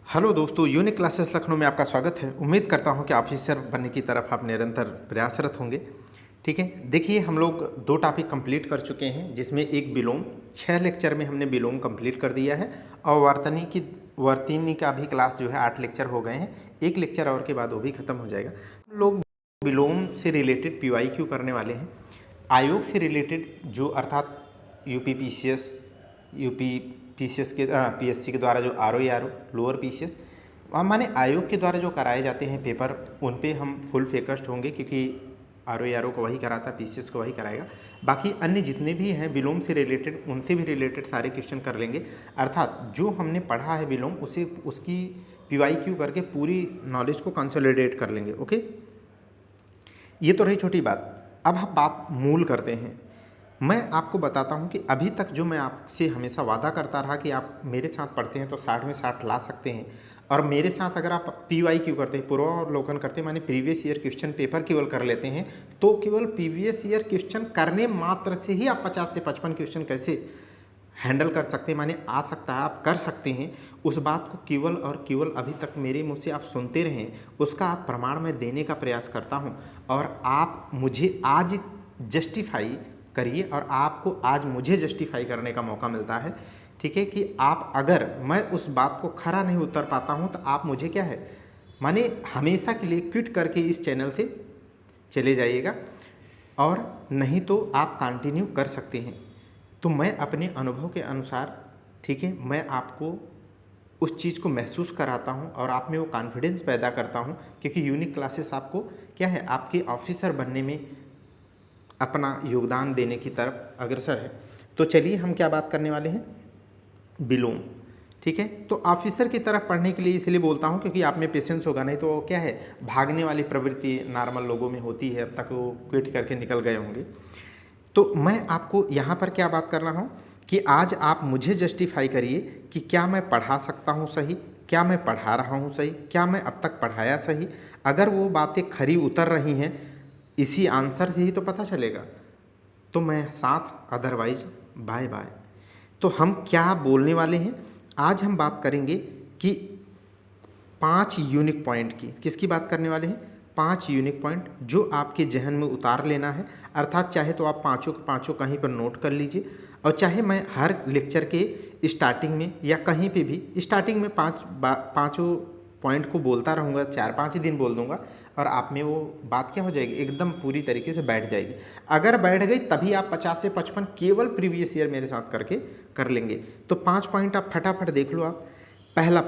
Hello दोस्तों, unique classes Lucknow में आपका स्वागत है। उम्मीद करता हूं कि ऑफिसर बनने की तरफ आप निरंतर प्रयासरत होंगे। ठीक है, देखिए हम लोग 2 टॉपिक कंप्लीट कर चुके हैं, जिसमें एक विलोम 6 लेक्चर में हमने विलोम कंप्लीट कर दिया है और वर्तनी का भी क्लास जो है 8 लेक्चर हो गए हैं। एक लेक्चर और के बाद वो भी ख़त्म हो जाएगा। हम लोग विलोम से रिलेटेड PYQ करने वाले हैं। आयोग से रिलेटेड जो अर्थात यूपी PCS यूपी PCS के PSC के द्वारा जो RO लोअर PCS माने आयोग के द्वारा जो कराए जाते हैं पेपर, उन पे हम फुल फोकस्ड होंगे, क्योंकि RO को वही कराता, PCS को वही कराएगा। बाकी अन्य जितने भी हैं विलोम से रिलेटेड, उनसे भी रिलेटेड सारे क्वेश्चन कर लेंगे। अर्थात जो हमने पढ़ा है विलोम, उसे उसकी PYQ करके पूरी नॉलेज को कंसोलिडेट कर लेंगे। ओके, ये तो रही छोटी बात। अब हम बात मूल करते हैं। मैं आपको बताता हूं कि अभी तक जो मैं आपसे हमेशा वादा करता रहा कि आप मेरे साथ पढ़ते हैं तो 60 में 60 ला सकते हैं, और मेरे साथ अगर आप PYQ करते हैं, पूर्वावलोकन करते हैं, माने प्रीवियस ईयर क्वेश्चन पेपर केवल कर लेते हैं, तो केवल प्रीवियस ईयर क्वेश्चन करने मात्र से ही आप 50 से 55 क्वेश्चन कैसे हैंडल कर सकते हैं, माने आ सकता है, आप कर सकते हैं। उस बात को केवल और केवल अभी तक मेरे मुँह से आप सुनते रहें, उसका आप प्रमाण मैं देने का प्रयास करता हूं। और आप मुझे आज जस्टिफाई करिए, और आपको आज मुझे जस्टिफाई करने का मौका मिलता है। ठीक है, कि आप अगर मैं उस बात को खरा नहीं उतर पाता हूं, तो आप मुझे क्या है माने हमेशा के लिए क्विट करके इस चैनल से चले जाइएगा, और नहीं तो आप कंटिन्यू कर सकते हैं। तो मैं अपने अनुभव के अनुसार, ठीक है, मैं आपको उस चीज़ को महसूस कराता हूं और आप में वो कॉन्फिडेंस पैदा करता हूं, क्योंकि यूनिक क्लासेस आपको क्या है, आपके ऑफिसर बनने में अपना योगदान देने की तरफ अग्रसर है। तो चलिए हम क्या बात करने वाले हैं, विलोम। ठीक है, तो ऑफिसर की तरफ पढ़ने के लिए इसलिए बोलता हूं क्योंकि आप में पेशेंस होगा, नहीं तो क्या है, भागने वाली प्रवृत्ति नॉर्मल लोगों में होती है, अब तक वो क्विट करके निकल गए होंगे। तो मैं आपको यहाँ पर क्या बात कर रहा हूँ कि आज आप मुझे जस्टिफाई करिए कि क्या मैं पढ़ा सकता हूँ सही, क्या मैं पढ़ा रहा हूँ सही, क्या मैं अब तक पढ़ाया सही। अगर वो बातें खरी उतर रही हैं, इसी आंसर से ही तो पता चलेगा। तो मैं साथ, अदरवाइज बाय बाय। तो हम क्या बोलने वाले हैं, आज हम बात करेंगे कि 5 यूनिक पॉइंट की। किसकी बात करने वाले हैं, 5 यूनिक पॉइंट जो आपके जहन में उतार लेना है। अर्थात चाहे तो आप पाँचों के पाँचों कहीं पर नोट कर लीजिए, और चाहे मैं हर लेक्चर के स्टार्टिंग में या कहीं पे भी स्टार्टिंग में पाँचों पॉइंट को बोलता रहूँगा, 4-5 दिन बोल दूंगा, और आप में वो बात क्या हो जाएगी, एकदम पूरी तरीके से बैठ जाएगी। अगर बैठ गई तभी आप 50 से 55 केवल प्रीवियस ईयर मेरे साथ करके कर लेंगे। तो 5 पॉइंट आप फटाफट देख लो। आप पहला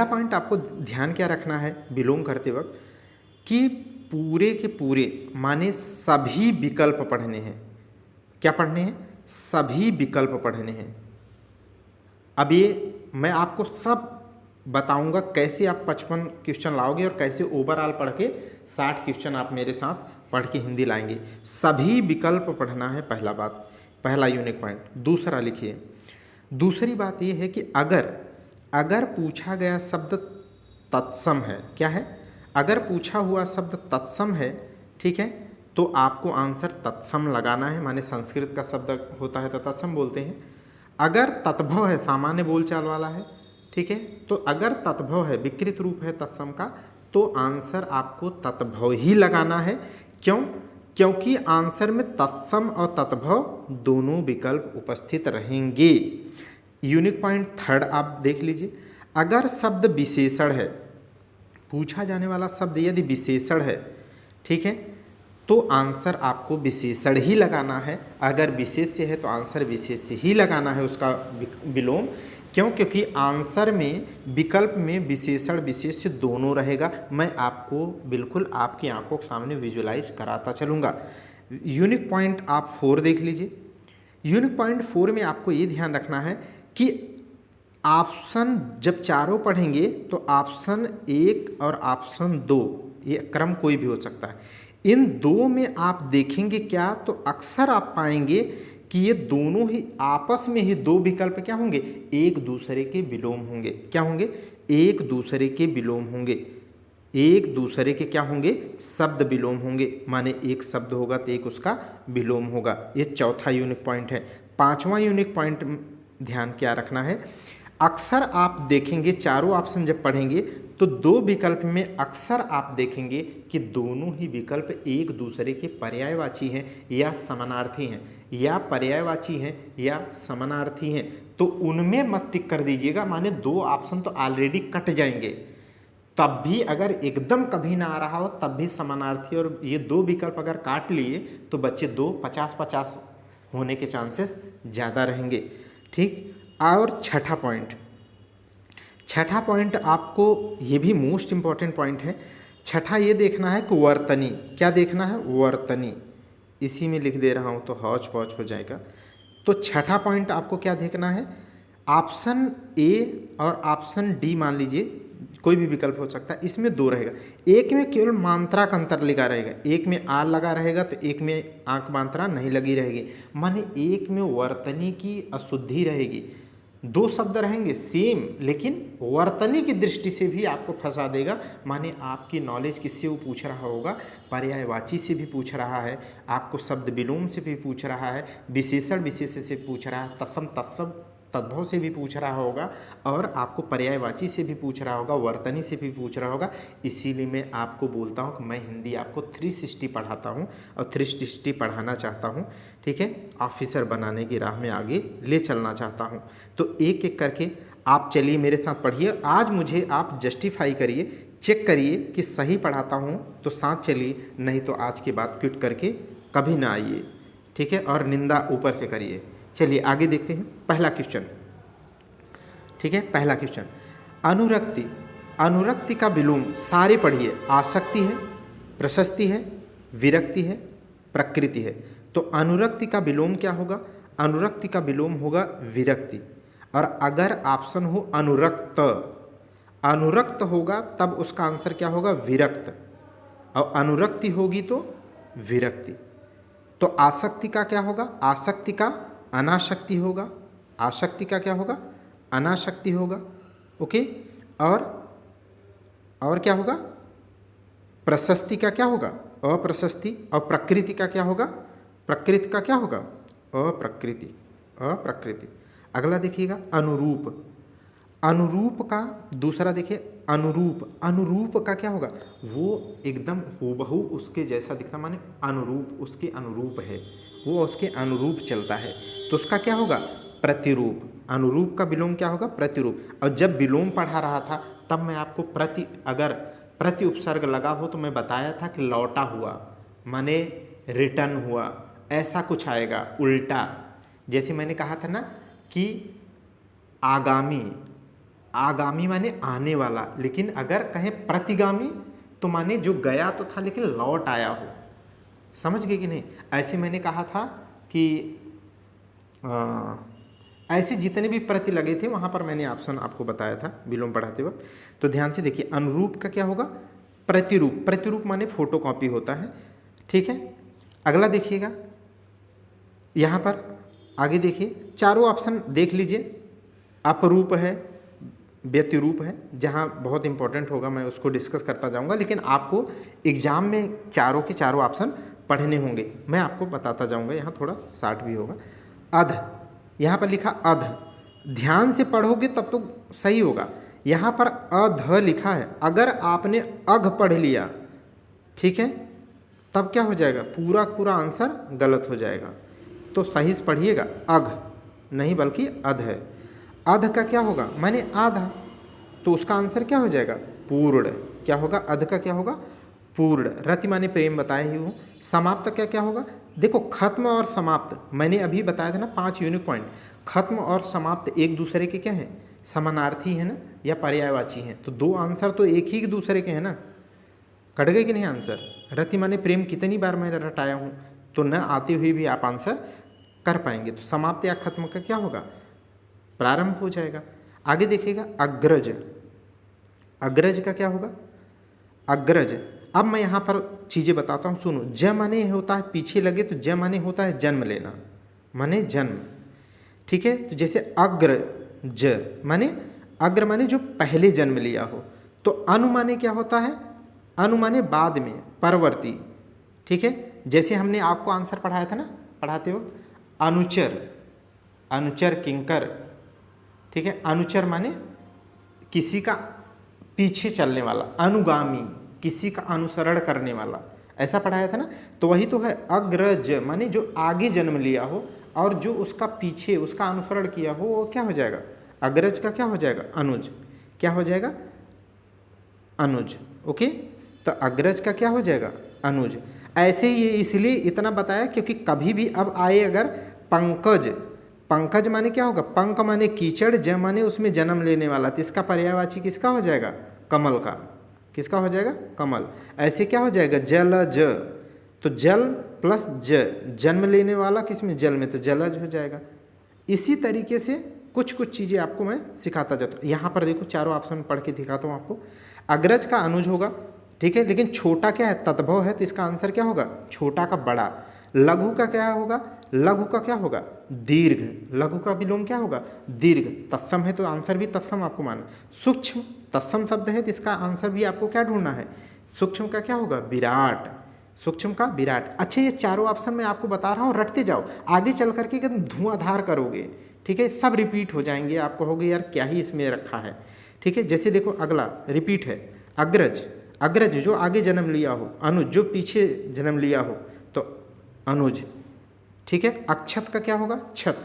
पॉइंट आपको ध्यान क्या रखना है विलोम करते वक्त, कि पूरे के पूरे माने सभी विकल्प पढ़ने हैं। क्या पढ़ने हैं, सभी विकल्प पढ़ने हैं। अब ये मैं आपको सब बताऊंगा कैसे आप 55 क्वेश्चन लाओगे और कैसे ओवरऑल पढ़ के 60 क्वेश्चन आप मेरे साथ पढ़ के हिंदी लाएंगे। सभी विकल्प पढ़ना है, पहला यूनिक पॉइंट। दूसरा लिखिए, दूसरी बात यह है कि अगर पूछा गया शब्द तत्सम है, क्या है, अगर पूछा हुआ शब्द तत्सम है, ठीक है, तो आपको आंसर तत्सम लगाना है। माने संस्कृत का शब्द होता है तो तत्सम बोलते हैं। अगर तत्भव है, सामान्य बोलचाल वाला है, ठीक है, तो अगर तत्भव है, विकृत रूप है तत्सम का, तो आंसर आपको तत्भव ही लगाना है। क्यों, क्योंकि आंसर में तत्सम और तत्भव दोनों विकल्प उपस्थित रहेंगे। यूनिक पॉइंट थर्ड आप देख लीजिए, अगर शब्द विशेषण है, पूछा जाने वाला शब्द यदि विशेषण है, ठीक है, तो आंसर आपको विशेषण ही लगाना है। अगर विशेष्य है तो आंसर विशेष्य ही लगाना है उसका विलोम। क्यों, क्योंकि आंसर में विकल्प में विशेषण विशेष्य दोनों रहेगा। मैं आपको बिल्कुल आपकी आंखों के सामने विजुलाइज कराता चलूँगा। यूनिक पॉइंट आप 4 देख लीजिए। यूनिक पॉइंट 4 में आपको ये ध्यान रखना है कि ऑप्शन जब चारों पढ़ेंगे तो ऑप्शन 1 और ऑप्शन 2, ये क्रम कोई भी हो सकता है, इन दो में आप देखेंगे क्या, तो अक्सर आप पाएंगे कि ये दोनों ही आपस में ही दो विकल्प क्या होंगे, एक दूसरे के विलोम होंगे। क्या होंगे, एक दूसरे के विलोम होंगे, एक दूसरे के क्या होंगे, शब्द विलोम होंगे। माने एक शब्द होगा तो एक उसका विलोम होगा। ये चौथा यूनिक पॉइंट है। पांचवा यूनिक पॉइंट ध्यान क्या रखना है, अक्सर आप देखेंगे चारों ऑप्शन जब पढ़ेंगे तो दो विकल्प में अक्सर आप देखेंगे कि दोनों ही विकल्प एक दूसरे के पर्यायवाची हैं या समानार्थी हैं, या पर्यायवाची हैं या समानार्थी हैं। तो उनमें मत टिक कर दीजिएगा, माने दो ऑप्शन तो ऑलरेडी कट जाएंगे। तब भी अगर एकदम कभी ना आ रहा हो तब भी समानार्थी और ये दो विकल्प अगर काट लिए तो बच्चे दो 50-50 होने के चांसेस ज़्यादा रहेंगे। ठीक। और छठा पॉइंट आपको, ये भी मोस्ट इम्पॉर्टेंट पॉइंट है। छठा ये देखना है कि वर्तनी, क्या देखना है? वर्तनी। इसी में लिख दे रहा हूँ तो हौच पौच हो जाएगा। तो छठा पॉइंट आपको क्या देखना है? ऑप्शन ए और ऑप्शन डी मान लीजिए, कोई भी विकल्प हो सकता है, इसमें दो रहेगा। एक में केवल मात्रा का अंतर लगा रहेगा, एक में आ लगा रहेगा तो एक में आंक मात्रा नहीं लगी रहेगी, माने एक में वर्तनी की अशुद्धि रहेगी। दो शब्द रहेंगे सेम लेकिन वर्तनी की दृष्टि से भी आपको फंसा देगा, माने आपकी नॉलेज किससे वो पूछ रहा होगा? पर्यायवाची से भी पूछ रहा है, आपको शब्द विलोम से भी पूछ रहा है, विशेषण विशेष से पूछ रहा है, तत्सम तत्सम तद्भव से भी पूछ रहा होगा, और आपको पर्यायवाची से भी पूछ रहा होगा, वर्तनी से भी पूछ रहा होगा। इसीलिए मैं आपको बोलता हूँ कि मैं हिंदी आपको 360 पढ़ाता हूँ और 360 पढ़ाना चाहता हूँ। ठीक है, ऑफिसर बनाने की राह में आगे ले चलना चाहता हूँ। तो एक एक करके आप चलिए मेरे साथ पढ़िए। आज मुझे आप जस्टिफाई करिए, चेक करिए कि सही पढ़ाता हूँ तो साथ चलिए, नहीं तो आज के बाद क्विट करके कभी ना आइए। ठीक है, और निंदा ऊपर से करिए। चलिए आगे देखते हैं पहला क्वेश्चन। ठीक है, पहला क्वेश्चन, अनुरक्ति। अनुरक्ति का विलोम सारे पढ़िए। आसक्ति है, प्रशस्ति है, विरक्ति है, प्रकृति है। तो अनुरक्ति का विलोम क्या होगा? अनुरक्ति का विलोम होगा विरक्ति। और अगर ऑप्शन हो अनुरक्त, अनुरक्त होगा तब उसका आंसर क्या होगा? विरक्त। और अनुरक्ति होगी तो विरक्ति। तो आसक्ति का क्या होगा? आसक्ति का अनासक्ति होगा। आसक्ति का क्या होगा? अनासक्ति होगा। ओके। और क्या होगा? प्रशस्ति का क्या होगा? अप्रशस्ति। और प्रकृति का क्या होगा? प्रकृति का क्या होगा? अप्रकृति। अप्रकृति। अगला देखिएगा अनुरूप। अनुरूप का दूसरा देखिए, अनुरूप। अनुरूप का क्या होगा? वो एकदम हूबहू उसके जैसा दिखता, माने अनुरूप, उसके अनुरूप है, वो उसके अनुरूप चलता है, तो उसका क्या होगा? प्रतिरूप। अनुरूप का विलोम क्या होगा? प्रतिरूप। और जब विलोम पढ़ा रहा था तब मैं आपको अगर प्रति उपसर्ग लगा हो तो मैं बताया था कि लौटा हुआ माने रिटर्न हुआ, ऐसा कुछ आएगा उल्टा। जैसे मैंने कहा था ना कि आगामी, आगामी माने आने वाला, लेकिन अगर कहें प्रतिगामी तो माने जो गया तो था लेकिन लौट आया हो। समझ गए कि नहीं? ऐसे मैंने कहा था कि ऐसे जितने भी प्रति लगे थे वहाँ पर मैंने ऑप्शन आपको बताया था विलोम पढ़ाते वक्त। तो ध्यान से देखिए, अनुरूप का क्या होगा? प्रतिरूप। प्रतिरूप माने फोटोकॉपी होता है। ठीक है, अगला देखिएगा, यहाँ पर आगे देखिए, चारों ऑप्शन देख लीजिए। अपरूप है, व्यतिरूप है, जहाँ बहुत इंपॉर्टेंट होगा मैं उसको डिस्कस करता जाऊँगा, लेकिन आपको एग्जाम में चारों के चारों ऑप्शन पढ़ने होंगे, मैं आपको बताता जाऊँगा। यहाँ थोड़ा शार्ट भी होगा। अध, यहाँ पर लिखा अध, ध्यान से पढ़ोगे तब तो सही होगा। यहाँ पर अध लिखा है, अगर आपने अघ पढ़ लिया, ठीक है, तब क्या हो जाएगा? पूरा पूरा आंसर गलत हो जाएगा। तो सही से पढ़िएगा, अघ नहीं बल्कि अध है। अध का क्या होगा? माने आधा, तो उसका आंसर क्या हो जाएगा? पूर्ण। क्या होगा? अध का क्या होगा? पूर्ण। रति माने प्रेम बताया ही हूँ। समाप्त का क्या होगा? देखो, खत्म और समाप्त मैंने अभी बताया था ना, 5 यूनिक पॉइंट। खत्म और समाप्त एक दूसरे के क्या हैं? समानार्थी है ना, या पर्यायवाची हैं। तो दो आंसर तो एक ही दूसरे के हैं ना। कट गए कि नहीं आंसर? रति माने प्रेम कितनी बार मैंने रटाया हूँ, तो न आते हुए भी आप आंसर कर पाएंगे। तो समाप्त या खत्म का क्या होगा? प्रारंभ हो जाएगा। आगे देखिएगा, अग्रज। अग्रज का क्या होगा? अग्रज। अब मैं यहाँ पर चीज़ें बताता हूँ, सुनो। ज माने होता है पीछे लगे, तो ज माने होता है जन्म लेना, माने जन्म। ठीक है, तो जैसे अग्रज माने, अग्र माने जो पहले जन्म लिया हो। तो अनु माने क्या होता है? अनु माने बाद में, परवर्ती। ठीक है, जैसे हमने आपको आंसर पढ़ाया था ना पढ़ाते वक्त, अनुचर, अनुचर किंकर, ठीक है। अनुचर माने किसी का पीछे चलने वाला, अनुगामी किसी का अनुसरण करने वाला, ऐसा पढ़ाया था ना। तो वही तो है। अग्रज माने जो आगे जन्म लिया हो और जो उसका पीछे उसका अनुसरण किया हो वो क्या हो जाएगा, अग्रज का क्या हो जाएगा, अनुज। क्या हो जाएगा, अनुज। ओके, तो अग्रज का क्या हो जाएगा, अनुज। ऐसे ये इसलिए इतना बताया क्योंकि कभी भी अब आए अगर पंकज, पंकज माने क्या होगा, पंक माने कीचड़, ज माने उसमें जन्म लेने वाला, तो इसका पर्यायवाची किसका हो जाएगा, कमल का। किसका हो जाएगा, कमल। ऐसे क्या हो जाएगा, जलज, तो जल प्लस ज, जन्म लेने वाला किसमें, जल में, तो जलज हो जाएगा। इसी तरीके से कुछ कुछ चीज़ें आपको मैं सिखाता जाता हूँ। यहाँ पर देखो चारों ऑप्शन पढ़ के दिखाता हूँ आपको। अग्रज का अनुज होगा, ठीक है, लेकिन छोटा क्या है, तद्भव है, तो इसका आंसर क्या होगा, छोटा का बड़ा। लघु का क्या होगा, लघु का क्या होगा, दीर्घ। लघु का विलोम क्या होगा, दीर्घ। तत्सम है तो आंसर भी तत्सम आपको मानना। सूक्ष्म तत्सम शब्द है तो इसका आंसर भी आपको क्या ढूंढना है, सूक्ष्म का क्या होगा, विराट। सूक्ष्म का विराट। अच्छा, ये चारों ऑप्शन मैं आपको बता रहा हूँ, रटते जाओ, आगे चल करके एकदम धुआंधार करोगे, ठीक है, सब रिपीट हो जाएंगे, आपको होगी यार क्या ही इसमें रखा है, ठीक है। जैसे देखो अगला रिपीट है, अग्रज, अग्रज जो आगे जन्म लिया हो, अनुज जो पीछे जन्म लिया हो, तो अनुज, ठीक है। अक्षत का क्या होगा, छत।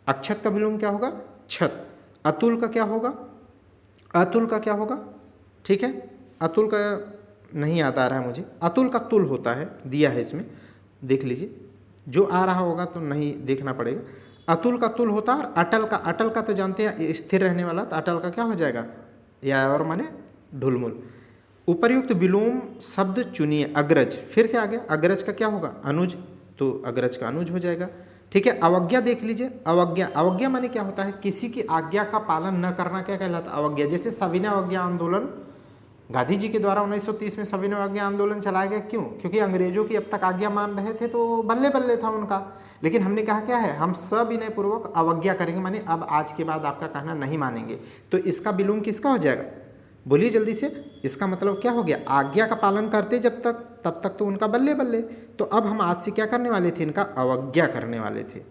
अक्षत का विलोम क्या होगा, छत। अतुल का क्या होगा, अतुल का क्या होगा, ठीक है। अतुल का नहीं याद आ रहा है मुझे, अतुल का तुल होता है, दिया है इसमें, देख लीजिए, जो आ रहा होगा तो नहीं देखना पड़ेगा। अतुल का तुल होता है। और अटल का, अटल का तो जानते हैं स्थिर रहने वाला, तो अटल का क्या हो जाएगा, या और माने ढुलमुल। उपर्युक्त विलोम शब्द चुनिए। अग्रज, फिर से आ गया, अग्रज का क्या होगा, अनुज, तो अग्रज का अनुज हो जाएगा, ठीक है। अवज्ञा देख लीजिए, अवज्ञा, अवज्ञा माने क्या होता है, किसी की आज्ञा का पालन न करना क्या कहलाता है, अवज्ञा। जैसे सविनय अवज्ञा आंदोलन गांधी जी के द्वारा 1930 में सविनय अवज्ञा आंदोलन चलाया गया, क्यों, क्योंकि अंग्रेजों की अब तक आज्ञा मान रहे थे तो बल्ले बल्ले था उनका, लेकिन हमने कहा क्या है, हम सविनय पूर्वक अवज्ञा करेंगे, माने अब आज के बाद आपका कहना नहीं मानेंगे। तो इसका विलोम किसका हो जाएगा, बोलिए जल्दी से। इसका मतलब क्या हो गया, आज्ञा का पालन करते जब तक, तब तक तो उनका बल्ले बल्ले। तो अब हम आज से क्या करने वाले थे, इनका अवज्ञा करने वाले थे।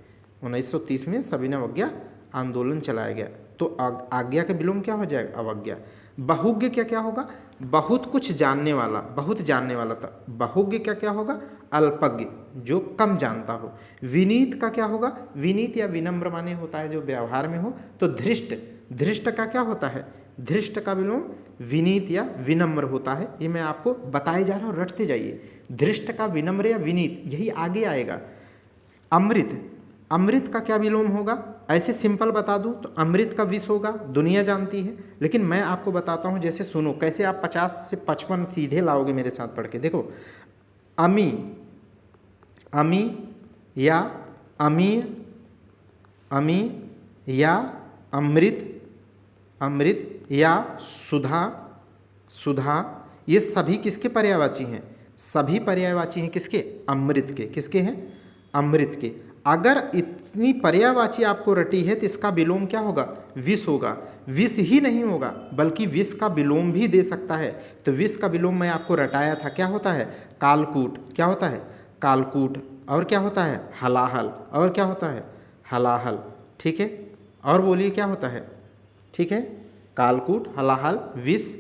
1930 में सविनय अवज्ञा आंदोलन चलाया गया, तो आज्ञा का विलोम क्या हो जाएगा, अवज्ञा। बहुज्ञ क्या क्या होगा, बहुत कुछ जानने वाला, बहुत जानने वाला था। बहुज्ञ क्या क्या होगा, अल्पज्ञ, जो कम जानता हो। विनीत का क्या होगा, विनीत या विनम्र माने होता है जो व्यवहार में हो। तो धृष्ट, धृष्ट का क्या होता है, धृष्ट का विलोम विनीत या विनम्र होता है। ये मैं आपको बताए जा रहा हूँ, रटते जाइए। धृष्ट का विनम्र या विनीत, यही आगे आएगा। अमृत, अमृत का क्या विलोम होगा, ऐसे सिंपल बता दूं तो अमृत का विष होगा, दुनिया जानती है, लेकिन मैं आपको बताता हूं, जैसे सुनो कैसे आप 50 से 55 सीधे लाओगे मेरे साथ पढ़ के। देखो, अमी, अमी या अमी, अमी या अमृत, अमृत या सुधा, सुधा, ये सभी किसके पर्यायवाची हैं, सभी पर्यायवाची हैं किसके, अमृत के। किसके हैं, अमृत के। अगर इतनी पर्यायवाची आपको रटी है तो इसका विलोम क्या होगा, विष होगा। विष ही नहीं होगा बल्कि विष का विलोम भी दे सकता है। तो विष का विलोम मैं आपको रटाया था, क्या होता है, कालकूट। क्या होता है, कालकूट। और क्या होता है, हलाहल। और क्या होता है, हलाहल, ठीक है। और बोलिए क्या होता है, ठीक है, कालकूट, हलाहल, विष।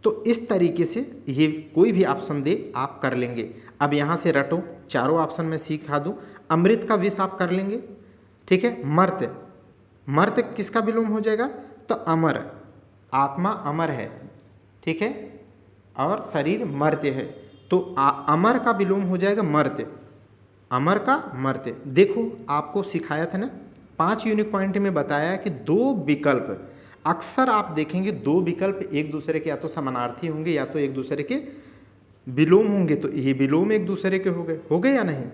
तो इस तरीके से ये कोई भी ऑप्शन दे आप कर लेंगे। अब यहाँ से रटो, चारों ऑप्शन में सिखा दूँ। अमृत का विष आप कर लेंगे, ठीक है। मर्त्य, मर्त्य किसका विलोम हो जाएगा, तो अमर, आत्मा अमर है, ठीक है, और शरीर मर्त्य है, तो अमर का विलोम हो जाएगा मर्त्य, अमर का मर्त्य। देखो आपको सिखाया था ना, 5 यूनिक पॉइंट में बताया कि 2 विकल्प, अक्सर आप देखेंगे 2 विकल्प एक दूसरे के या तो समानार्थी होंगे या तो एक दूसरे के विलोम होंगे। तो ये विलोम एक दूसरे के हो गए या नहीं,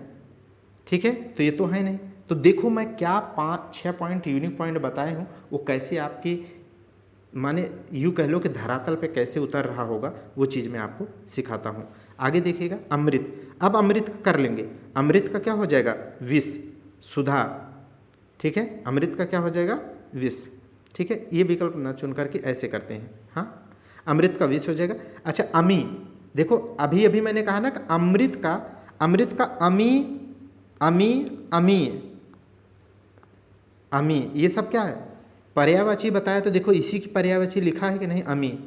ठीक है। तो ये तो है नहीं। तो देखो मैं क्या 5-6 पॉइंट यूनिक पॉइंट बताए हूँ, वो कैसे आपकी माने यूँ कह लो कि धरातल पे कैसे उतर रहा होगा, वो चीज़ मैं आपको सिखाता हूँ। आगे देखिएगा, अमृत। अब अमृत कर लेंगे, अमृत का क्या हो जाएगा, विष, सुधा, ठीक है। अमृत का क्या हो जाएगा, विष, ठीक है। ये विकल्प न चुन करके ऐसे करते हैं, हाँ, अमृत का विष हो जाएगा। अच्छा, अमी, देखो अभी अभी मैंने कहा ना कि अमृत का अमी, अमी, अमी, अमी, ये सब क्या है, पर्यायवाची बताया तो देखो इसी की पर्यायवाची लिखा है कि नहीं, अमी,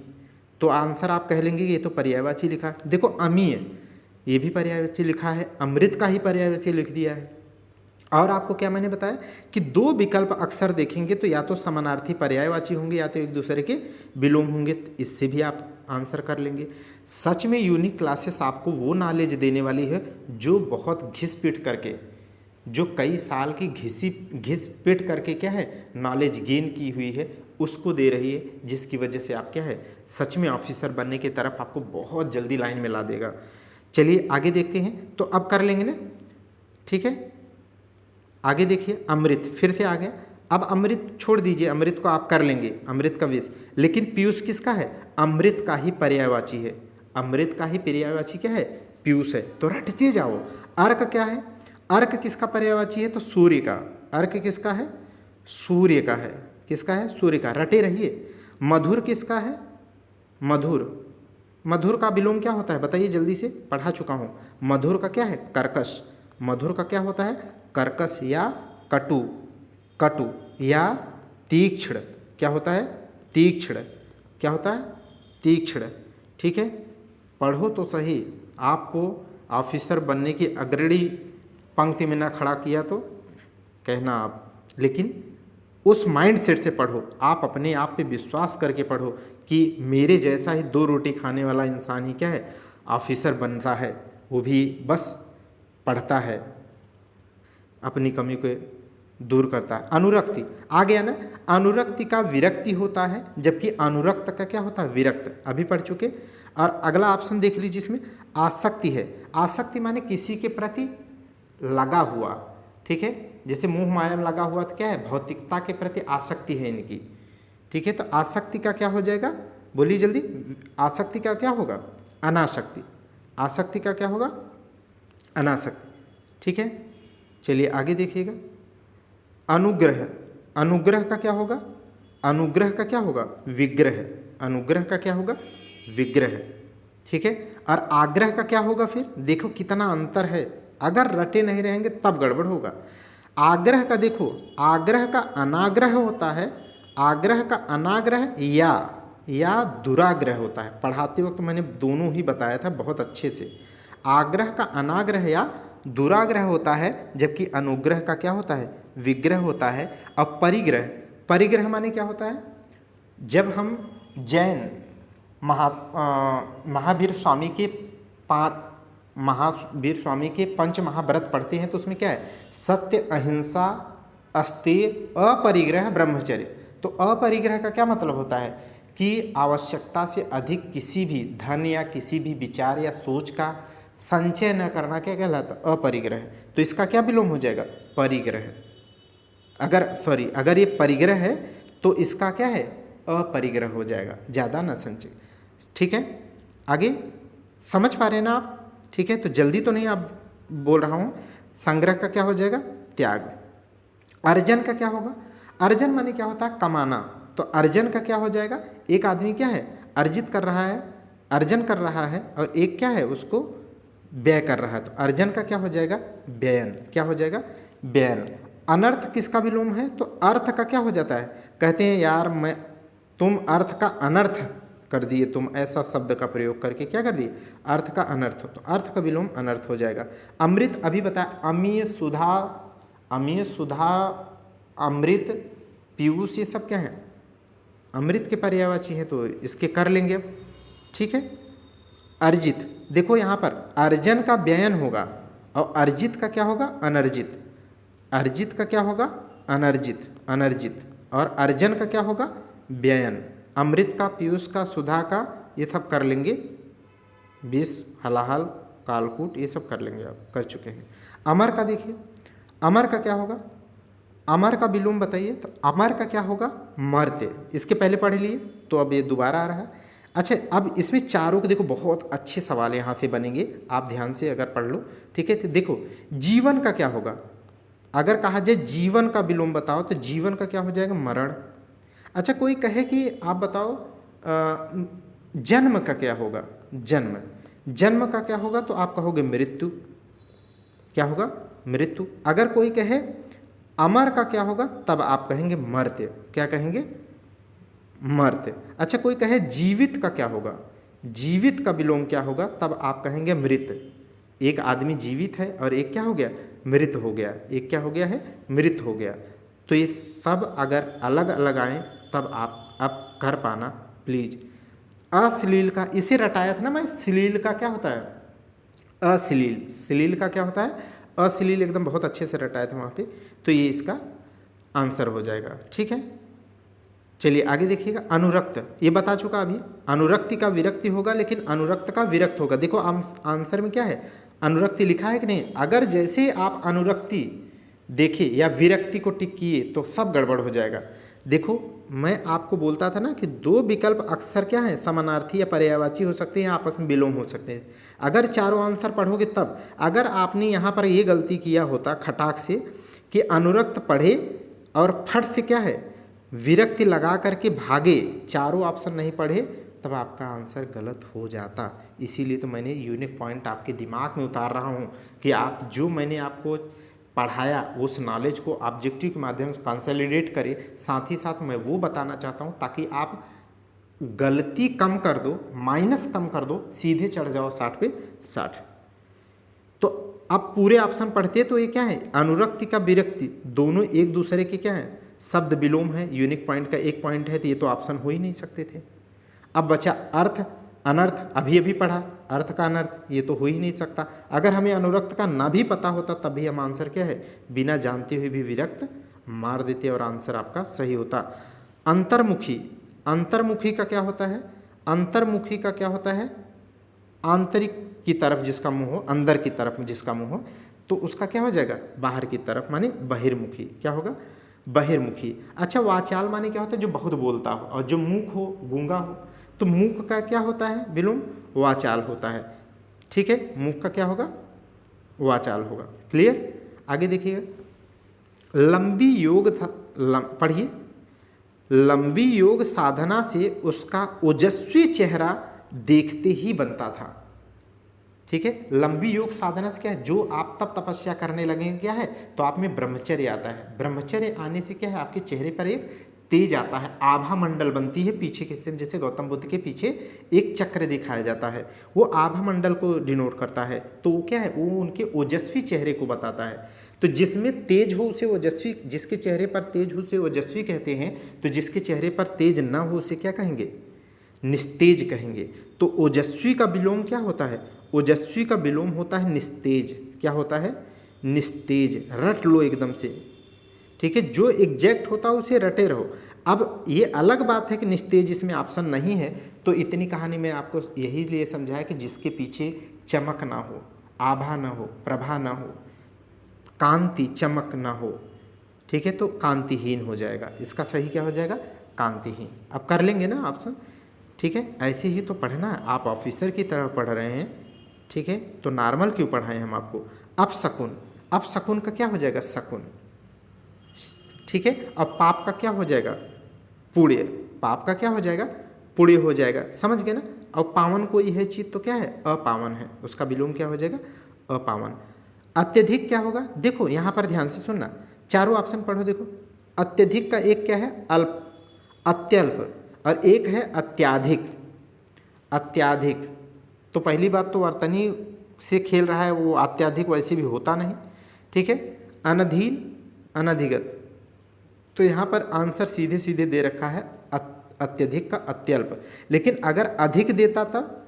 तो आंसर आप कह लेंगे कि ये तो पर्यायवाची लिखा है। देखो अमी है, ये भी पर्यायवाची लिखा है, अमृत का ही पर्यायवाची लिख दिया है। और आपको क्या मैंने बताया कि दो विकल्प अक्सर देखेंगे तो या तो समानार्थी पर्यायवाची होंगे या तो एक दूसरे के विलोम होंगे, इससे भी आप आंसर कर लेंगे। सच में यूनिक क्लासेस आपको वो नॉलेज देने वाली है जो बहुत घिस पिट करके, जो कई साल की घिस पिट करके क्या है नॉलेज गेन की हुई है उसको दे रही है, जिसकी वजह से आप क्या है सच में ऑफिसर बनने की तरफ आपको बहुत जल्दी लाइन में ला देगा। चलिए आगे देखते हैं, तो अब कर लेंगे ना, ठीक है। आगे देखिए, अमृत फिर से आ गया। अब अमृत छोड़ दीजिए, अमृत को आप कर लेंगे, अमृत का विष, लेकिन पीयूष किसका है, अमृत का ही पर्यायवाची है, अमृत का ही पर्यायवाची क्या है, पीयूष है, तो रटते जाओ। अर्क क्या है, अर्क किसका पर्यायवाची है, तो सूर्य का, अर्क किसका है, सूर्य का है, किसका है, सूर्य का, रटे रहिए। मधुर किसका है, मधुर, मधुर का विलोम क्या होता है बताइए जल्दी से, पढ़ा चुका हूँ। मधुर का क्या है, कर्कश, मधुर का क्या होता है, कर्कश या कटु, कटु या तीक्ष्ण, क्या होता है, तीक्ष्ण, क्या होता है, तीक्ष्ण, ठीक है। पढ़ो तो सही, आपको ऑफिसर बनने की अग्रणी पंक्ति में ना खड़ा किया तो कहना आप, लेकिन उस माइंड सेट से पढ़ो, आप अपने आप पे विश्वास करके पढ़ो कि मेरे जैसा ही 2 रोटी खाने वाला इंसान ही क्या है ऑफिसर बनता है, वो भी बस पढ़ता है, अपनी कमी को दूर करता है। अनुरक्ति आ गया ना, अनुरक्ति का विरक्ति होता है, जबकि अनुरक्त का क्या होता है, विरक्त, अभी पढ़ चुके। और अगला ऑप्शन देख लीजिए, इसमें आसक्ति है, आसक्ति माने किसी के प्रति लगा हुआ, ठीक है, जैसे मोह माया में लगा हुआ तो क्या है, भौतिकता के प्रति आसक्ति है इनकी, ठीक है। तो आसक्ति का क्या हो जाएगा, बोलिए जल्दी, आसक्ति का क्या होगा, अनासक्ति, आसक्ति का क्या होगा, अनासक्ति, ठीक है। चलिए आगे देखिएगा, अनुग्रह, अनुग्रह का क्या होगा, अनुग्रह का क्या होगा, विग्रह, अनुग्रह का क्या होगा, विग्रह, ठीक है। और आग्रह का क्या होगा, फिर देखो कितना अंतर है, अगर रटे नहीं रहेंगे तब गड़बड़ होगा। आग्रह का देखो, आग्रह का अनाग्रह होता है, आग्रह का अनाग्रह या दुराग्रह होता है, पढ़ाते वक्त मैंने दोनों ही बताया था बहुत अच्छे से। आग्रह का अनाग्रह या दुराग्रह होता है, जबकि अनुग्रह का क्या होता है, विग्रह होता है। अब परिग्रह, परिग्रह माने क्या होता है, जब हम जैन महावीर स्वामी के महावीर स्वामी के पंच महाव्रत पढ़ते हैं तो उसमें क्या है, सत्य, अहिंसा, अस्तेय, अपरिग्रह, ब्रह्मचर्य। तो अपरिग्रह का क्या मतलब होता है कि आवश्यकता से अधिक किसी भी धन या किसी भी विचार या सोच का संचय न करना, क्या कहलाता, अपरिग्रह। तो इसका क्या विलोम हो जाएगा, परिग्रह। अगर ये परिग्रह है तो इसका क्या है, अपरिग्रह हो जाएगा, ज़्यादा न संचय, ठीक है। आगे समझ पा रहे हैं ना आप, ठीक है। तो जल्दी तो नहीं आप बोल रहा हूँ। संग्रह का क्या हो जाएगा, त्याग। अर्जन का क्या होगा, अर्जन माने क्या होता है, कमाना, तो अर्जन का क्या हो जाएगा, एक आदमी क्या है अर्जित कर रहा है, अर्जन कर रहा है, और एक क्या है उसको व्यय कर रहा है, तो अर्जन का क्या हो जाएगा, व्ययन, क्या हो जाएगा, व्ययन। अनर्थ किसका विलोम है, तो अर्थ का क्या हो जाता है, कहते हैं यार तुम अर्थ का अनर्थ कर दिए, तुम ऐसा शब्द का प्रयोग करके क्या कर दिए, अर्थ का अनर्थ, तो अर्थ का विलोम अनर्थ हो जाएगा। अमृत अभी बताया, अमीय सुधा, अमीय सुधा, अमृत, पीयूष, ये सब क्या है अमृत के पर्यायवाची है, तो इसके कर लेंगे अब, ठीक है। अर्जित, देखो यहाँ पर अर्जन का व्ययन होगा और अर्जित का क्या होगा, अनर्जित, अर्जित का क्या होगा, अनर्जित, अनर्जित, और अर्जन का क्या होगा, व्ययन। अमृत का, पीयूष का, सुधा का, ये सब कर लेंगे, विष, हलाहल, कालकूट, ये सब कर लेंगे, आप कर चुके हैं। अमर का देखिए, अमर का क्या होगा, अमर का विलोम बताइए, तो अमर का क्या होगा, मर्त्य, इसके पहले पढ़ लिए तो अब ये दोबारा आ रहा है। अच्छा, अब इसमें चारों को देखो, बहुत अच्छे सवाल यहाँ से बनेंगे, आप ध्यान से अगर पढ़ लो, ठीक है। तो देखो जीवन का क्या होगा, अगर कहा जाए जीवन का विलोम बताओ तो जीवन का क्या हो जाएगा, मरण। अच्छा, कोई कहे कि आप बताओ जन्म का क्या होगा, जन्म, जन्म का क्या होगा, तो आप कहोगे मृत्यु, क्या होगा, मृत्यु। अगर कोई कहे अमर का क्या होगा, तब आप कहेंगे मर्त्य। क्या कहेंगे, मर्त्य। अच्छा कोई कहे जीवित का क्या होगा, जीवित का विलोम क्या होगा, तब आप कहेंगे मृत। एक आदमी जीवित है और एक क्या हो गया, मृत हो गया, एक क्या हो गया है, मृत हो गया। तो ये सब अगर अलग अलग आए तब आप अब कर पाना प्लीज। अश्लील का इसे रटाया था ना मैं, श्लील का क्या होता है, अश्लील, श्लील का क्या होता है, अश्लील, एकदम बहुत अच्छे से रटाया था वहाँ पे। तो ये इसका आंसर हो जाएगा, ठीक है। चलिए आगे देखिएगा, अनुरक्त, ये बता चुका अभी, अनुरक्ति का विरक्ति होगा लेकिन अनुरक्त का विरक्त होगा। देखो आंसर में क्या है, अनुरक्ति लिखा है कि नहीं, अगर जैसे आप अनुरक्ति देखिए या विरक्ति को टिक किए तो सब गड़बड़ हो जाएगा। देखो मैं आपको बोलता था ना कि दो विकल्प अक्सर क्या है, समानार्थी या पर्यायवाची हो सकते हैं, आपस में विलोम हो सकते हैं। अगर चारों आंसर पढ़ोगे तब, अगर आपने यहाँ पर ये गलती किया होता खटाक से कि अनुरक्त पढ़े और फट से क्या है विरक्ति लगा करके भागे, चारों ऑप्शन नहीं पढ़े, तब आपका आंसर गलत हो जाता। इसीलिए तो मैंने यूनिक पॉइंट आपके दिमाग में उतार रहा हूँ कि आप जो मैंने आपको पढ़ाया उस नॉलेज को ऑब्जेक्टिव के माध्यम से कंसोलिडेट करें। साथ ही साथ मैं वो बताना चाहता हूँ ताकि आप गलती कम कर दो, माइनस कम कर दो, सीधे चढ़ जाओ 60 पे 60। तो आप पूरे ऑप्शन पढ़ते तो ये क्या है, अनुरक्ति का विरक्ति दोनों एक दूसरे के क्या है, शब्द विलोम है। यूनिक पॉइंट का एक पॉइंट है तो ये तो ऑप्शन हो ही नहीं सकते थे। अब बचा अर्थ अनर्थ, अभी अभी पढ़ा, अर्थ का अनर्थ, ये तो हो ही नहीं सकता। अगर हमें अनुरक्त का ना भी पता होता तब भी हम आंसर क्या है, बिना जानते हुए भी विरक्त मार देते और आंसर आपका सही होता। अंतर्मुखी, अंतर्मुखी का क्या होता है, अंतर्मुखी का क्या होता है, आंतरिक की तरफ जिसका मुंह हो, अंदर की तरफ जिसका मुंह हो, तो उसका क्या हो जाएगा, बाहर की तरफ, माने बहिर्मुखी। क्या होगा, बहिर्मुखी। अच्छा वाचाल माने क्या होता है, जो बहुत बोलता हो, और जो मूक हो, गूंगा हो, तो मूक का क्या होता है विलोम, वाचाल होता है। ठीक है, मूक का क्या होगा, वाचाल होगा। क्लियर। आगे देखिएगा, लंबी योग था, पढ़िए, लंबी योग साधना से उसका ओजस्वी चेहरा देखते ही बनता था। ठीक है, लंबी योग साधना से क्या है, जो आप तब तपस्या करने लगेंगे क्या है, तो आप में ब्रह्मचर्य आता है। ब्रह्मचर्य आने से क्या है, आपके चेहरे पर एक तेज आता है, आभा मंडल बनती है पीछे के हिस्से में, जैसे गौतम बुद्ध के पीछे एक चक्र दिखाया जाता है, वो आभा मंडल को डिनोट करता है। तो वो क्या है, वो उनके ओजस्वी चेहरे को बताता है। तो जिसमें तेज हो उसे ओजस्वी, जिसके चेहरे पर तेज हो उसे ओजस्वी कहते हैं, तो जिसके चेहरे पर तेज न हो उसे क्या कहेंगे, निस्तेज कहेंगे। तो ओजस्वी का विलोम क्या होता है, ओजस्वी का विलोम होता है निस्तेज। क्या होता है, निस्तेज। रट लो एकदम से, ठीक है, जो एग्जैक्ट होता है उसे रटे रहो। अब ये अलग बात है कि निस्तेज इसमें ऑप्शन नहीं है, तो इतनी कहानी में आपको यही लिए समझाया कि जिसके पीछे चमक ना हो, आभा ना हो, प्रभा ना हो, कांति चमक ना हो, ठीक है, तो कांतिहीन हो जाएगा। इसका सही क्या हो जाएगा, कांतिहीन। अब कर लेंगे ना ऑप्शन, ठीक है, ऐसे ही तो पढ़ना है। आप ऑफिसर की तरह पढ़ रहे हैं, ठीक है, तो नॉर्मल क्यों पढ़ाएं हम आपको। अपशकुन, अपशकुन का क्या हो जाएगा, शकुन। ठीक है, अब पाप का क्या हो जाएगा, पुण्य। पाप का क्या हो जाएगा, पुण्य हो जाएगा। समझ गए ना। अब पावन कोई है चीज तो क्या है, अपावन है, उसका विलोम क्या हो जाएगा, अपावन। अत्यधिक क्या होगा, देखो यहाँ पर ध्यान से सुनना, चारों ऑप्शन पढ़ो। देखो अत्यधिक का एक क्या है, अल्प, अत्यल्प, और एक है अत्याधिक। अत्याधिक तो पहली बात तो वर्तनी से खेल रहा है, वो अत्याधिक वैसे भी होता नहीं। ठीक है, अनधीन, अनधिगत, तो यहाँ पर आंसर सीधे सीधे दे रखा है अत्यधिक का अत्यल्प। लेकिन अगर अधिक देता तब,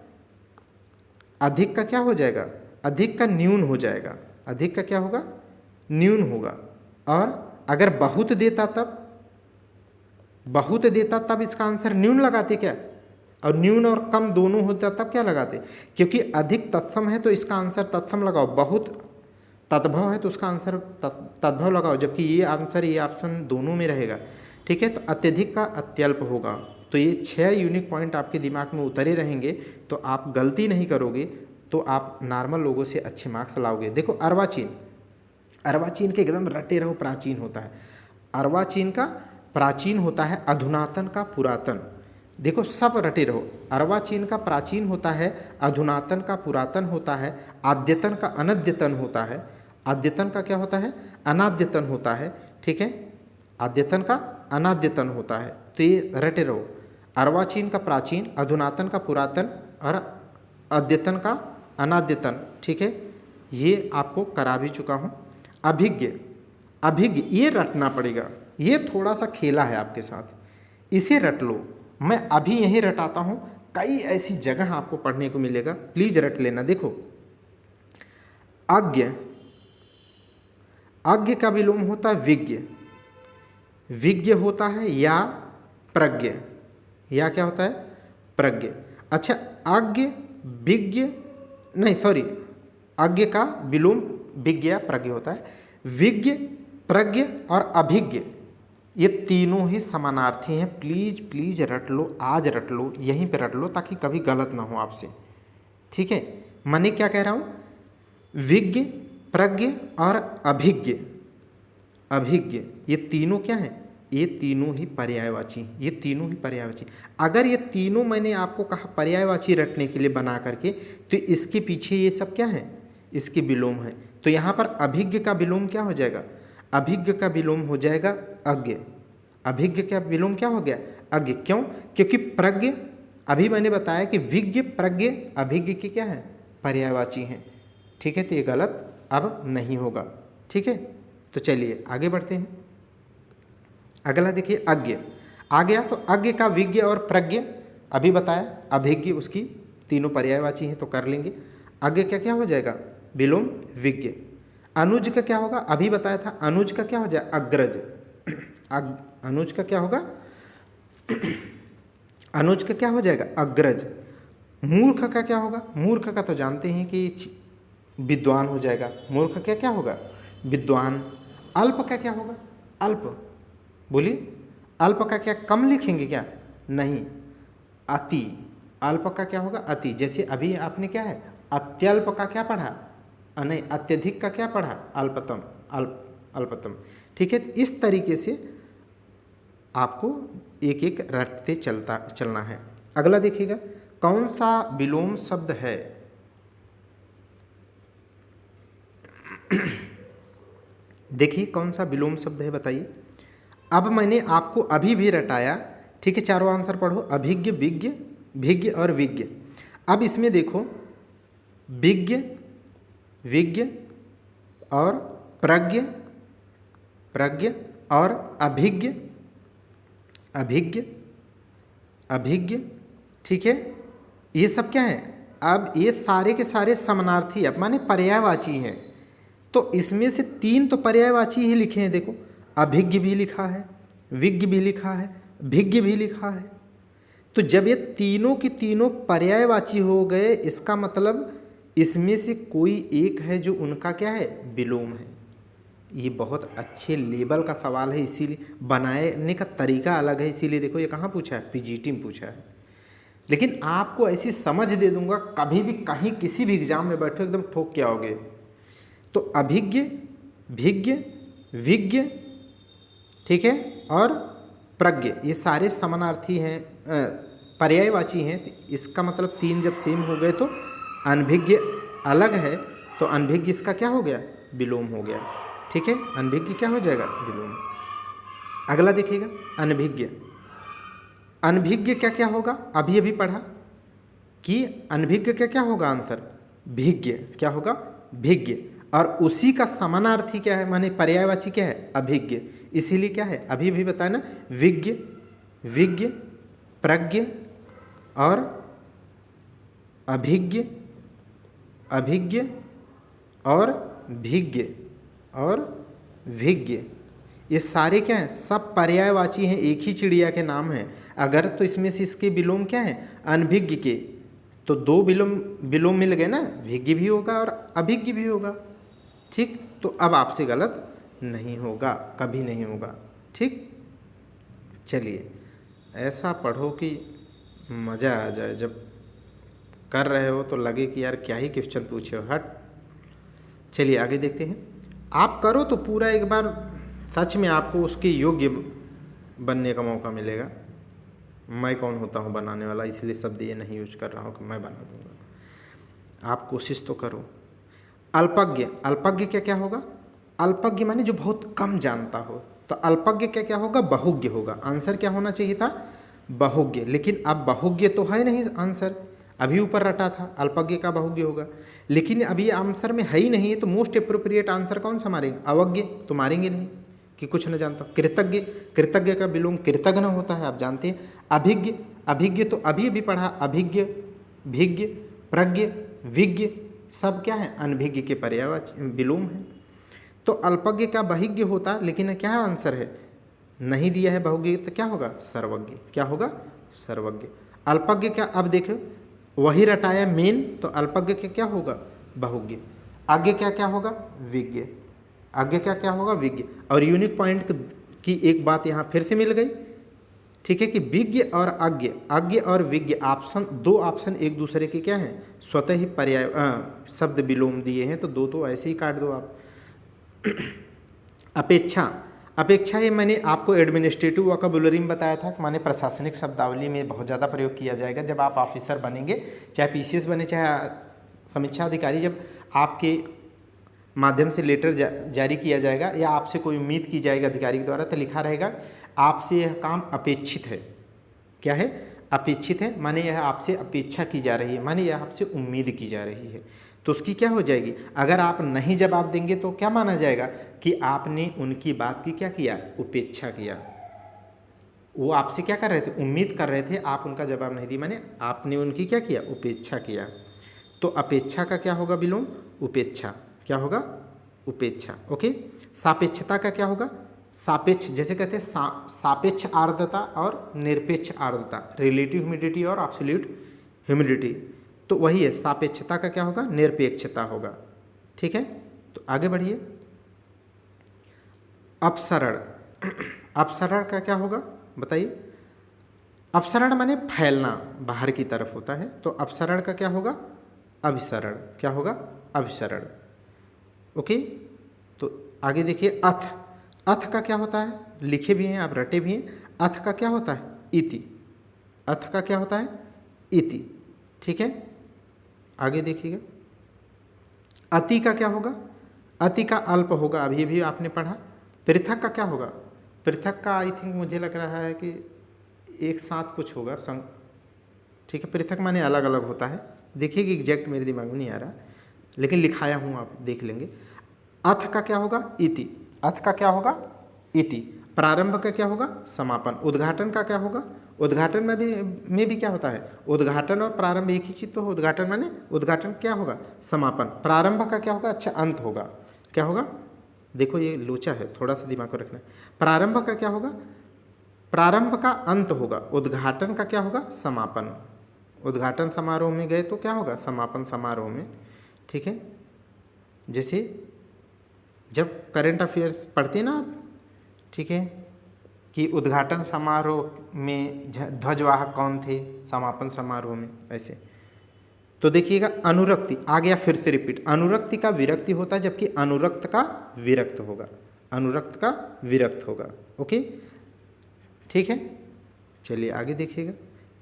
अधिक का क्या हो जाएगा, अधिक का न्यून हो जाएगा। अधिक का क्या होगा, न्यून होगा। और अगर बहुत देता तब, बहुत देता तब इसका आंसर न्यून लगाते क्या, और न्यून और कम दोनों होता तब क्या लगाते, क्योंकि अधिक तत्सम है तो इसका आंसर तत्सम लगाओ, बहुत तद्भव है तो उसका आंसर तद्भव लगाओ, जबकि ये आंसर, ये ऑप्शन दोनों में रहेगा। ठीक है, तो अत्यधिक का अत्यल्प होगा। तो ये 6 यूनिक पॉइंट आपके दिमाग में उतरे रहेंगे, तो आप गलती नहीं करोगे, तो आप नॉर्मल लोगों से अच्छे मार्क्स लाओगे। देखो अर्वाचीन, अर्वाचीन के एकदम रटे रहो, प्राचीन होता है। अर्वाचीन का प्राचीन होता है, अधुनातन का पुरातन। देखो सब रटे रहो, अर्वाचीन का प्राचीन होता है, अधुनातन का पुरातन होता है, आद्यतन का अनद्यतन होता है, आद्यतन का क्या होता है, अनाद्यतन होता है। ठीक है। आद्यतन का अनाद्यतन होता है, तो ये रटे रहो। अर्वाचीन का प्राचीन, अधुनातन का पुरातन और अद्यतन का अनाद्यतन, ठीक है, ये आपको करा भी चुका हूँ। अभिज्ञ, अभिज्ञ ये रटना पड़ेगा, ये थोड़ा सा खेला है आपके साथ, इसे रट लो। मैं अभी यहीं रटाता हूँ, कई ऐसी जगह आपको पढ़ने को मिलेगा, प्लीज रट लेना। देखो, अज्ञ, अज्ञ का विलोम होता है विज्ञ, विज्ञ होता है या प्रज्ञ, या क्या होता है प्रज्ञ। अच्छा, अज्ञ विज्ञ नहीं, सॉरी, अज्ञ का विलोम विज्ञ या प्रज्ञ होता है। विज्ञ, प्रज्ञ और अभिज्ञ ये तीनों ही समानार्थी हैं। प्लीज प्लीज रट लो, आज रट लो, यहीं पे रट लो ताकि कभी गलत ना हो आपसे, ठीक है। मैंने क्या कह रहा हूँ, विज्ञ, प्रज्ञ और अभिज्ञ, अभिज्ञ ये तीनों क्या हैं, ये तीनों ही पर्यायवाची, ये तीनों ही पर्यायवाची। अगर ये तीनों मैंने आपको कहा पर्यायवाची रटने के लिए बना करके, तो इसके पीछे ये सब क्या है, इसके विलोम है। तो यहाँ पर अभिज्ञ का विलोम क्या हो जाएगा, अभिज्ञ का विलोम हो जाएगा अज्ञ। अभिज्ञ का विलोम क्या हो गया, अज्ञ। क्यों, क्योंकि प्रज्ञ, अभी मैंने बताया कि विज्ञ, प्रज्ञ, अभिज्ञ के क्या है, पर्यायवाची हैं, ठीक है। तो ये गलत अब नहीं होगा, ठीक है। तो चलिए आगे बढ़ते हैं। अगला देखिए, अज्ञ आ गया। तो अज्ञ का विज्ञ और प्रज्ञ अभी बताया, अभिज्ञ उसकी तीनों पर्यायवाची हैं, तो कर लेंगे। अज्ञ का क्या हो जाएगा, विलोम विज्ञ। अनुज का क्या होगा, अभी बताया था, अनुज का क्या हो जाए, अग्रज। अनुज का क्या होगा, अनुज का क्या हो जाएगा, अग्रज। मूर्ख का क्या होगा, मूर्ख का तो जानते हैं कि विद्वान हो जाएगा, मूर्ख का क्या होगा, विद्वान। अल्प का क्या होगा, अल्प, बोलिए, अल्प का क्या कम लिखेंगे क्या, नहीं, अति। अल्प का क्या होगा, अति। जैसे अभी आपने क्या है, अत्यल्प का क्या पढ़ा, नहीं, अत्यधिक का क्या पढ़ा, अल्पतम, अल्पतम, ठीक है। इस तरीके से आपको एक एक रटते चलना है। अगला देखिएगा, कौन सा विलोम शब्द है, देखिए कौन सा विलोम शब्द है बताइए। अब मैंने आपको अभी भी रटाया, ठीक है, चारों आंसर पढ़ो, अभिज्ञ, विज्ञ, भिज्ञ और विज्ञ। अब इसमें देखो, विज्ञ, विज्ञ और प्रज्ञ, प्रज्ञ और अभिज्ञ, अभिज्ञ, अभिज्ञ, ठीक है। ये सब क्या है, अब ये सारे के सारे समानार्थी, अब माने पर्यायवाची हैं। तो इसमें से तीन तो पर्यायवाची ही लिखे हैं, देखो, अभिज्ञ भी लिखा है, विज्ञ भी लिखा है, भिज्ञ भी लिखा है। तो जब ये तीनों की तीनों पर्यायवाची हो गए, इसका मतलब इसमें से कोई एक है जो उनका क्या है, विलोम है। ये बहुत अच्छे लेवल का सवाल है, इसीलिए बनाने का तरीका अलग है, इसीलिए देखो ये कहाँ पूछा है, पीजीटी में पूछा है। लेकिन आपको ऐसी समझ दे दूंगा, कभी भी कहीं किसी भी एग्जाम में बैठो एकदम ठोक के आओगे। तो अभिज्ञ, भिज्ञ, विज्ञ, ठीक है, और प्रज्ञ ये सारे समानार्थी हैं, पर्यायवाची हैं। तो इसका मतलब तीन जब सेम हो गए तो अनभिज्ञ अलग है, तो अनभिज्ञ इसका क्या हो गया, विलोम हो गया, ठीक है। अनभिज्ञ क्या हो जाएगा, विलोम। अगला देखिएगा, अनभिज्ञ। अनभिज्ञ क्या क्या होगा, अभी अभी पढ़ा कि अनभिज्ञ का क्या होगा आंसर, भिज्ञ, क्या होगा, भिज्ञ। और उसी का समानार्थी क्या है, माने पर्यायवाची क्या है, अभिज्ञ। इसीलिए क्या है, अभी भी बताया ना, विज्ञ, विज्ञ, प्रज्ञ और अभिज्ञ, अभिज्ञ और भिज्ञ और विज्ञ, ये सारे क्या हैं, सब पर्यायवाची हैं, एक ही चिड़िया के नाम हैं। अगर तो इसमें से इसके विलोम क्या हैं, अनभिज्ञ के, तो दो विलोम मिल गए ना, भिज्ञ भी होगा और अभिज्ञ भी होगा, ठीक। तो अब आपसे गलत नहीं होगा, कभी नहीं होगा, ठीक। चलिए, ऐसा पढ़ो कि मज़ा आ जाए, जब कर रहे हो तो लगे कि यार क्या ही क्वेश्चन पूछे हो, हट। चलिए आगे देखते हैं। आप करो तो पूरा एक बार सच में आपको उसके योग्य बनने का मौका मिलेगा। मैं कौन होता हूँ बनाने वाला, इसलिए शब्द ये नहीं यूज कर रहा हूँ कि मैं बना दूँगा। आप कोशिश तो करो। अल्पज्ञ, अल्पज्ञ क्या क्या होगा, अल्पज्ञ माने जो बहुत कम जानता हो, तो अल्पज्ञ क्या क्या होगा, बहुज्ञ होगा। आंसर क्या होना चाहिए था, बहुज्ञ, लेकिन अब बहुज्ञ तो है नहीं आंसर, अभी ऊपर रटा था अल्पज्ञ का बहुज्ञ होगा, लेकिन अभी आंसर में है ही नहीं है, तो मोस्ट अप्रोप्रिएट आंसर कौन सा मारेंगे, अवज्ञ तो मारेंगे नहीं कि कुछ न जानता। कृतज्ञ, कृतज्ञ का विलोम कृतज्ञ होता है, आप जानते हैं। अभिज्ञ, अभिज्ञ तो अभी अभी पढ़ा, अभिज्ञ, भिज्ञ, प्रज्ञ, विज्ञ सब क्या है, अनभिज्ञ के पर्यायवाची विलोम है। तो अल्पज्ञ का बहिज्ञ होता, लेकिन क्या आंसर है, नहीं दिया है बहुज्ञ, तो क्या होगा, सर्वज्ञ। क्या होगा, सर्वज्ञ। अल्पज्ञ क्या, अब देखो वही रटाया मेन, तो अल्पज्ञ के क्या होगा, बहुज्ञ। आगे क्या क्या होगा, विज्ञ। आगे क्या क्या होगा, विज्ञ। और यूनिक पॉइंट की एक बात यहाँ फिर से मिल गई, ठीक है, कि विज्ञ और अज्ञ, अज्ञ और विज्ञ ऑप्शन, दो ऑप्शन एक दूसरे के क्या हैं, स्वतः ही पर्याय शब्द विलोम दिए हैं, तो दो तो ऐसे ही काट दो आप। अपेक्षा, अपेक्षा ये मैंने आपको एडमिनिस्ट्रेटिव वोकैबुलरी में बताया था, माने प्रशासनिक शब्दावली में बहुत ज़्यादा प्रयोग किया जाएगा जब आप ऑफिसर बनेंगे, चाहे पीसीएस बने चाहे समीक्षा अधिकारी। जब आपके माध्यम से लेटर जारी किया जाएगा या आपसे कोई उम्मीद की जाएगी अधिकारी के द्वारा, तो लिखा रहेगा आपसे यह काम अपेक्षित है। क्या है, अपेक्षित है, माने यह आपसे अपेक्षा की जा रही है, माने यह आपसे उम्मीद की जा रही है, तो उसकी क्या हो जाएगी, अगर आप नहीं जवाब देंगे तो क्या माना जाएगा कि आपने उनकी बात की क्या किया, उपेक्षा किया। वो आपसे क्या कर रहे थे, उम्मीद कर रहे थे, आप उनका जवाब नहीं दी, माने आपने उनकी क्या किया, उपेक्षा किया। तो अपेक्षा का क्या होगा विलोम, उपेक्षा। क्या होगा, उपेक्षा। ओके। सापेक्षता का क्या होगा, सापेक्ष, जैसे कहते हैं सापेक्ष आर्द्रता और निरपेक्ष आर्द्रता, रिलेटिव ह्यूमिडिटी और एब्सोल्यूट ह्यूमिडिटी, तो वही है। सापेक्षता का क्या होगा, निरपेक्षता होगा। ठीक है, तो आगे बढ़िए। अपसरण, अपसरण का क्या होगा बताइए। अपसरण माने फैलना, बाहर की तरफ होता है, तो अपसरण का क्या होगा, अभिसरण। क्या होगा, अभिसरण। ओके, तो आगे देखिए। अथ, अथ का क्या होता है, लिखे भी हैं आप, रटे भी हैं। अथ का क्या होता है, इति। अथ का क्या होता है, इति। ठीक है, आगे देखिएगा। अति का क्या होगा, अति का अल्प होगा, अभी भी आपने पढ़ा। पृथक का क्या होगा, पृथक का आई थिंक मुझे लग रहा है कि एक साथ कुछ होगा संग। ठीक है, पृथक माने अलग अलग होता है, देखिए कि एग्जैक्ट मेरे दिमाग में नहीं आ रहा, लेकिन लिखाया हूँ, आप देख लेंगे। अथ का क्या होगा, इति। अथ का क्या होगा, इति। प्रारंभ का क्या होगा, समापन। उद्घाटन का क्या होगा, उद्घाटन में भी क्या होता है, उद्घाटन और प्रारंभ एक ही चीज़ तो हो। उद्घाटन माने उद्घाटन क्या होगा, समापन। प्रारंभ का क्या होगा, अच्छा अंत होगा। क्या होगा, देखो ये लोचा है, थोड़ा सा दिमाग को रखना है। प्रारंभ का क्या होगा, प्रारंभ का अंत होगा। उद्घाटन का क्या होगा, समापन। उद्घाटन समारोह में गए तो क्या होगा, समापन समारोह में। ठीक है, जैसे जब करंट अफेयर्स पढ़ते हैं ना आप, ठीक है, कि उद्घाटन समारोह में ध्वजवाहक कौन थे, समापन समारोह में, ऐसे। तो देखिएगा, अनुरक्ति आ गया, फिर से रिपीट। अनुरक्ति का विरक्ति होता है, जबकि अनुरक्त का विरक्त होगा। अनुरक्त का विरक्त होगा। ओके, ठीक है, चलिए आगे देखिएगा।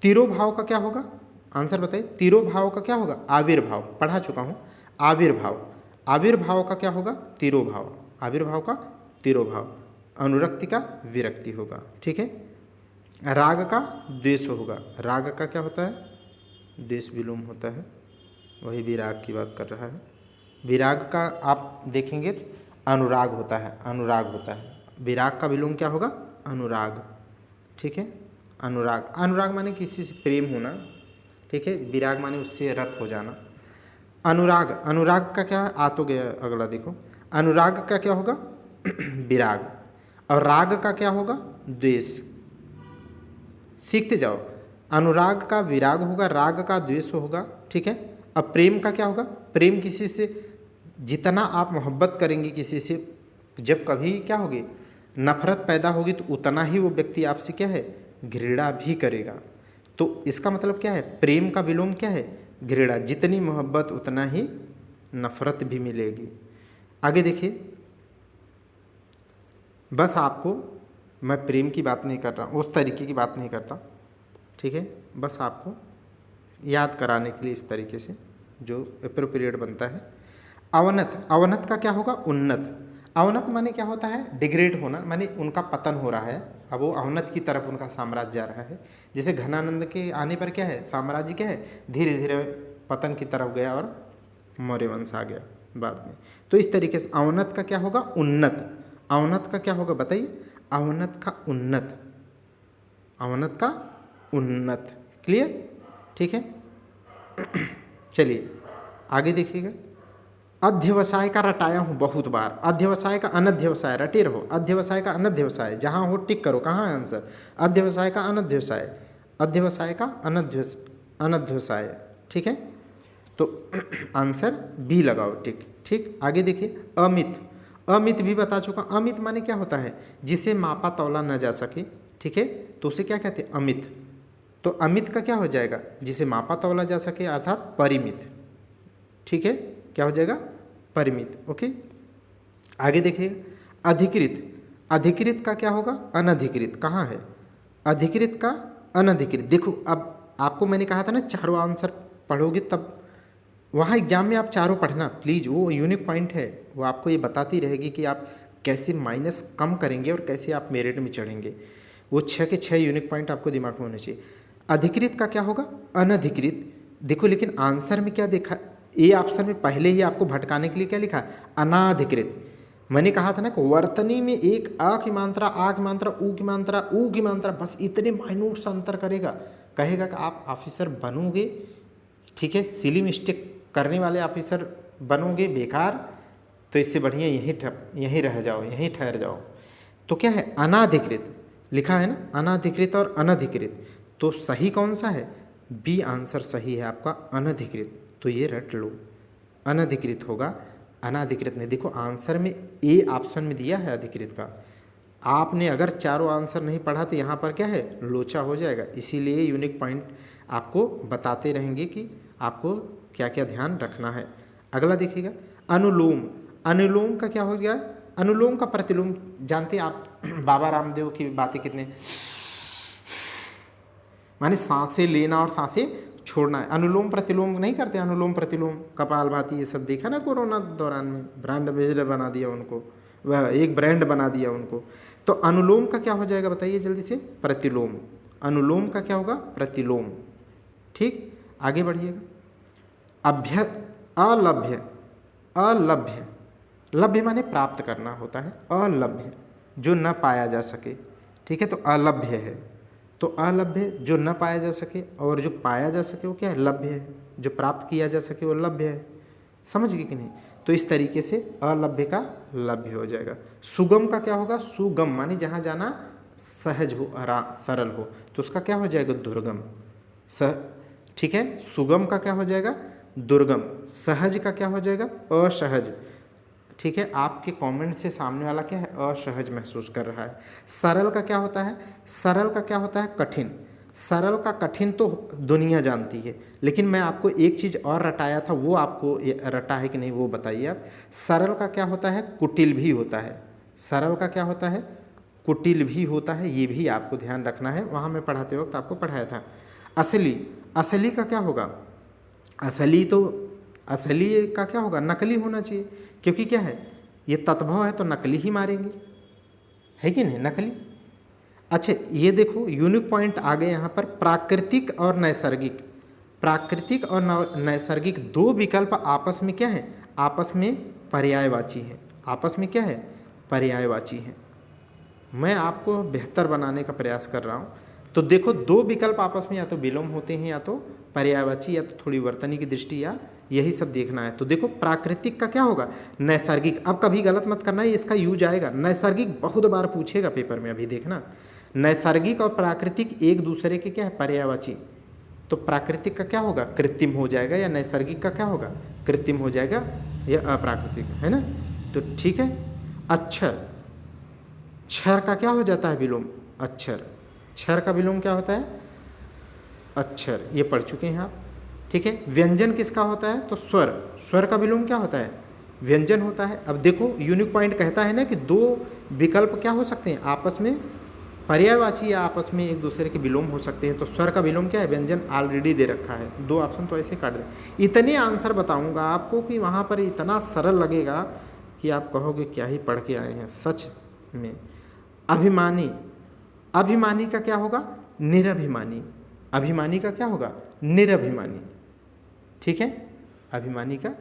तिरोभाव का क्या होगा, आंसर बताइए। तिरोभाव का क्या होगा, आविर्भाव, पढ़ा चुका हूँ। आविर्भाव, आविर्भाव का क्या होगा, तिरोभाव। आविर्भाव का तिरोभाव। अनुरक्ति का विरक्ति होगा। ठीक है, राग का द्वेष होगा। राग का क्या होता है, द्वेष विलोम होता है, वही विराग की बात कर रहा है। विराग का आप देखेंगे तो अनुराग होता है, अनुराग होता है। विराग का विलोम क्या होगा, अनुराग। ठीक है, अनुराग, अनुराग माने किसी से प्रेम होना। ठीक है, विराग माने उससे रत हो जाना। अनुराग, अनुराग का क्या, आ तो गया अगला, देखो। अनुराग का क्या होगा, विराग। और राग का क्या होगा, द्वेष। सीखते जाओ। अनुराग का विराग होगा, राग का द्वेष होगा। ठीक है, अब प्रेम का क्या होगा, प्रेम किसी से जितना आप मोहब्बत करेंगे किसी से, जब कभी क्या होगी, नफरत पैदा होगी, तो उतना ही वो व्यक्ति आपसे क्या है, घृणा भी करेगा। तो इसका मतलब क्या है, प्रेम का विलोम क्या है, घृणा। जितनी मोहब्बत उतना ही नफरत भी मिलेगी। आगे देखिए, बस आपको मैं प्रेम की बात नहीं कर रहा, उस तरीके की बात नहीं करता। ठीक है, बस आपको याद कराने के लिए इस तरीके से जो अप्रोप्रिएट बनता है। अवनत, अवनत का क्या होगा, उन्नत। अवनत माने क्या होता है? डिग्रेड होना, माने उनका पतन हो रहा है, अब वो अवनत की तरफ उनका साम्राज्य जा रहा है। जैसे घनानंद के आने पर क्या है, साम्राज्य क्या है, धीरे धीरे पतन की तरफ गया और मौर्य वंश आ गया बाद में। तो इस तरीके से अवनत का क्या होगा? उन्नत। अवनत का क्या होगा बताइए? अवनत का उन्नत, अवनत का उन्नत। क्लियर? ठीक है। चलिए आगे देखिएगा। अध्यवसाय का रटाया हूँ बहुत बार, अध्यवसाय का अनध्यवसाय, रटे रहो। अध्यवसाय का अनध्यवसाय, जहाँ हो टिक करो, कहाँ है आंसर? अध्यवसाय का अनध्यवसाय, अध्यवसाय का अनध्यवसाय। ठीक है, तो आंसर बी लगाओ टिक। ठीक, आगे देखिए। अमित, अमित भी बता चुका। अमित माने क्या होता है? जिसे मापा तौला न जा सके। ठीक है, तो उसे क्या कहते हैं? अमित। तो अमित का क्या हो जाएगा? जिसे मापा तौला जा सके, अर्थात परिमित। ठीक है, क्या हो जाएगा? परिमित। ओके, आगे देखिए। अधिकृत, अधिकृत का क्या होगा? अनधिकृत। कहाँ है? अधिकृत का अनधिकृत। देखो अब आपको मैंने कहा था ना, चारों आंसर पढ़ोगे तब, वहाँ एग्जाम में आप चारों पढ़ना प्लीज़, वो यूनिक पॉइंट है, वो आपको ये बताती रहेगी कि आप कैसे माइनस कम करेंगे और कैसे आप मेरिट में चढ़ेंगे। वो 6 के 6 यूनिक पॉइंट आपको दिमाग में होने चाहिए। अधिकृत का क्या होगा? अनधिकृत। देखो लेकिन आंसर में क्या देखा, ए ऑप्शन में पहले ही आपको भटकाने के लिए क्या लिखा? अनाधिकृत। मैंने कहा था ना कि वर्तनी में एक अ की मात्रा, आ की मात्रा, ऊ की मात्रा, ऊ की मात्रा, बस इतने माइन्यूट सा अंतर करेगा, कहेगा कि आप ऑफिसर बनोगे। ठीक है, सिली मिस्टेक करने वाले ऑफिसर बनोगे बेकार, तो इससे बढ़िया यहीं रह जाओ, यहीं ठहर जाओ। तो क्या है? अनाधिकृत लिखा है ना, अनाधिकृत और अनधिकृत। तो सही कौन सा है? बी आंसर सही है आपका, अनधिकृत। तो ये रट लो, अनधिकृत होगा, अनाधिकृत नहीं। देखो आंसर में ए ऑप्शन में दिया है अधिकृत का, आपने अगर चारों आंसर नहीं पढ़ा तो यहाँ पर क्या है? लोचा हो जाएगा। इसीलिए यूनिक पॉइंट आपको बताते रहेंगे कि आपको क्या क्या ध्यान रखना है। अगला देखिएगा। अनुलोम, अनुलोम का क्या हो गया? अनुलोम का प्रतिलोम जानते हैं आप, बाबा रामदेव की बातें कितने, माने सांसें लेना और सांसें छोड़ना है। अनुलोम प्रतिलोम नहीं करते? अनुलोम प्रतिलोम, कपालभाति, ये सब देखा ना कोरोना दौरान में, ब्रांड एम्बेसडर बना दिया उनको, वह एक ब्रांड बना दिया उनको। तो अनुलोम का क्या हो जाएगा बताइए जल्दी से? प्रतिलोम। अनुलोम का क्या होगा? प्रतिलोम। ठीक, आगे बढ़िएगा। अभ्य, अलभ्य, अलभ्य, लभ्य माने प्राप्त करना होता है, अलभ्य जो न पाया जा सके। ठीक है, तो अलभ्य है। तो अलभ्य जो न पाया जा सके, और जो पाया जा सके वो क्या है? लभ्य है। जो प्राप्त किया जा सके वो लभ्य है। समझ गए कि नहीं? तो इस तरीके से अलभ्य का लभ्य हो जाएगा। सुगम का क्या होगा? सुगम माने जहाँ जाना सहज हो, सरल हो, तो उसका क्या हो जाएगा? दुर्गम। ठीक है, सुगम का क्या हो जाएगा? दुर्गम। सहज का क्या हो जाएगा? असहज। ठीक है, आपके कमेंट से सामने वाला क्या है? असहज महसूस कर रहा है। सरल का क्या होता है? सरल का क्या होता है? कठिन। सरल का कठिन तो दुनिया जानती है, लेकिन मैं आपको एक चीज़ और रटाया था, वो आपको रटा है कि नहीं वो बताइए आप। सरल का क्या होता है? कुटिल भी होता है। सरल का क्या होता है? कुटिल भी होता है, ये भी आपको ध्यान रखना है, वहाँ मैं पढ़ाते वक्त आपको पढ़ाया था। असली, असली का क्या होगा? असली, तो असली का क्या होगा? नकली होना चाहिए, क्योंकि क्या है? ये तत्भव है तो नकली ही मारेंगे, है कि नहीं? नकली। अच्छा ये देखो यूनिक पॉइंट आ गए यहाँ पर, प्राकृतिक और नैसर्गिक। प्राकृतिक और नैसर्गिक दो विकल्प आपस में क्या है? आपस में पर्यायवाची है। आपस में क्या है? पर्यायवाची है। मैं आपको बेहतर बनाने का प्रयास कर रहा हूँ। तो देखो दो विकल्प आपस में या तो विलोम होते हैं, या तो पर्यायवाची, या तो थोड़ी वर्तनी की दृष्टि, या यही सब देखना है। तो देखो प्राकृतिक का क्या होगा? नैसर्गिक। अब कभी गलत मत करना, इसका यूज आएगा। नैसर्गिक बहुत बार पूछेगा पेपर में, अभी देखना। नैसर्गिक और प्राकृतिक एक दूसरे के क्या है? पर्यायवाची। तो प्राकृतिक का क्या होगा? कृत्रिम हो जाएगा, या नैसर्गिक का क्या होगा? कृत्रिम हो जाएगा, या अप्राकृतिक, है ना? तो ठीक है। अक्षर, क्षर का क्या हो जाता है? विलोम। अक्षर, क्षर का विलोम क्या होता है? अक्षर, ये पढ़ चुके हैं आप। ठीक है, व्यंजन किसका होता है? तो स्वर, स्वर का विलोम क्या होता है? व्यंजन होता है। अब देखो यूनिक पॉइंट कहता है ना कि दो विकल्प क्या हो सकते हैं? आपस में पर्यायवाची, या आपस में एक दूसरे के विलोम हो सकते हैं। तो स्वर का विलोम क्या है? व्यंजन ऑलरेडी दे रखा है, दो ऑप्शन तो ऐसे काट दें। इतने आंसर बताऊंगा आपको कि वहाँ पर इतना सरल लगेगा कि आप कहोगे क्या ही पढ़ के आए हैं सच में। अभिमानी, अभिमानी का क्या होगा? निरभिमानी। अभिमानी का क्या होगा? निरभिमानी। ठीक है, अभिमानी का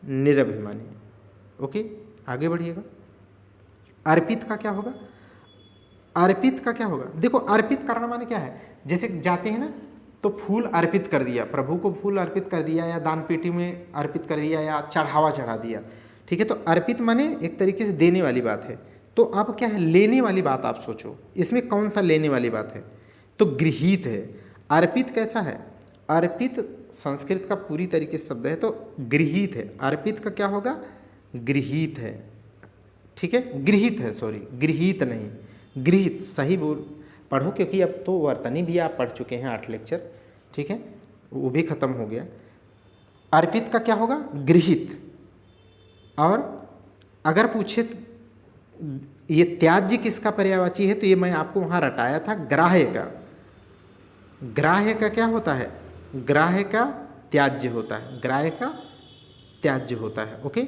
निरभिमानी। ओके, आगे बढ़िएगा। अर्पित का क्या होगा? अर्पित का क्या होगा? देखो, अर्पित करना माने क्या है? जैसे जाते हैं ना तो फूल अर्पित कर दिया, प्रभु को फूल अर्पित कर दिया, या दान पेटी में अर्पित कर दिया, या चढ़ावा चढ़ा दिया। ठीक है, तो अर्पित माने एक तरीके से देने वाली बात है। तो अब क्या है? लेने वाली बात आप सोचो, इसमें कौन सा लेने वाली बात है? तो गृहीत है। अर्पित कैसा है? अर्पित संस्कृत का पूरी तरीके से शब्द है, तो गृहीत है। अर्पित का क्या होगा? गृहीत है। ठीक है, गृहीत है, सॉरी गृहीत नहीं, गृहीत सही बोल पढ़ो, क्योंकि अब तो वर्तनी भी आप पढ़ चुके हैं 8 लेक्चर। ठीक है, वो भी खत्म हो गया। अर्पित का क्या होगा? गृहीत। और अगर पूछे ये त्याज्य किसका पर्यायवाची है, तो ये मैं आपको वहाँ रटाया था, ग्राह्य का। ग्राह्य का क्या होता है? ग्राह्य का त्याज्य होता है, ग्राह्य का त्याज्य होता है। ओके,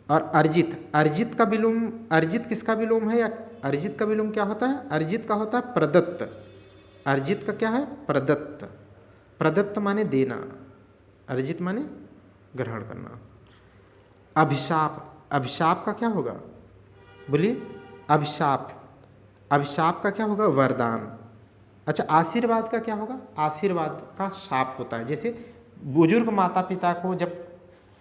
और अर्जित, अर्जित का विलोम, अर्जित किसका विलोम है? या अर्जित का विलोम क्या होता है? अर्जित का होता है प्रदत्त। अर्जित का क्या है? प्रदत्त। प्रदत्त माने देना, अर्जित माने ग्रहण करना। अभिशाप, अभिशाप का क्या होगा? बोलिए, अभिशाप, अभिशाप का क्या होगा? वरदान। अच्छा, आशीर्वाद का क्या होगा? आशीर्वाद का शाप होता है। जैसे बुजुर्ग माता पिता को जब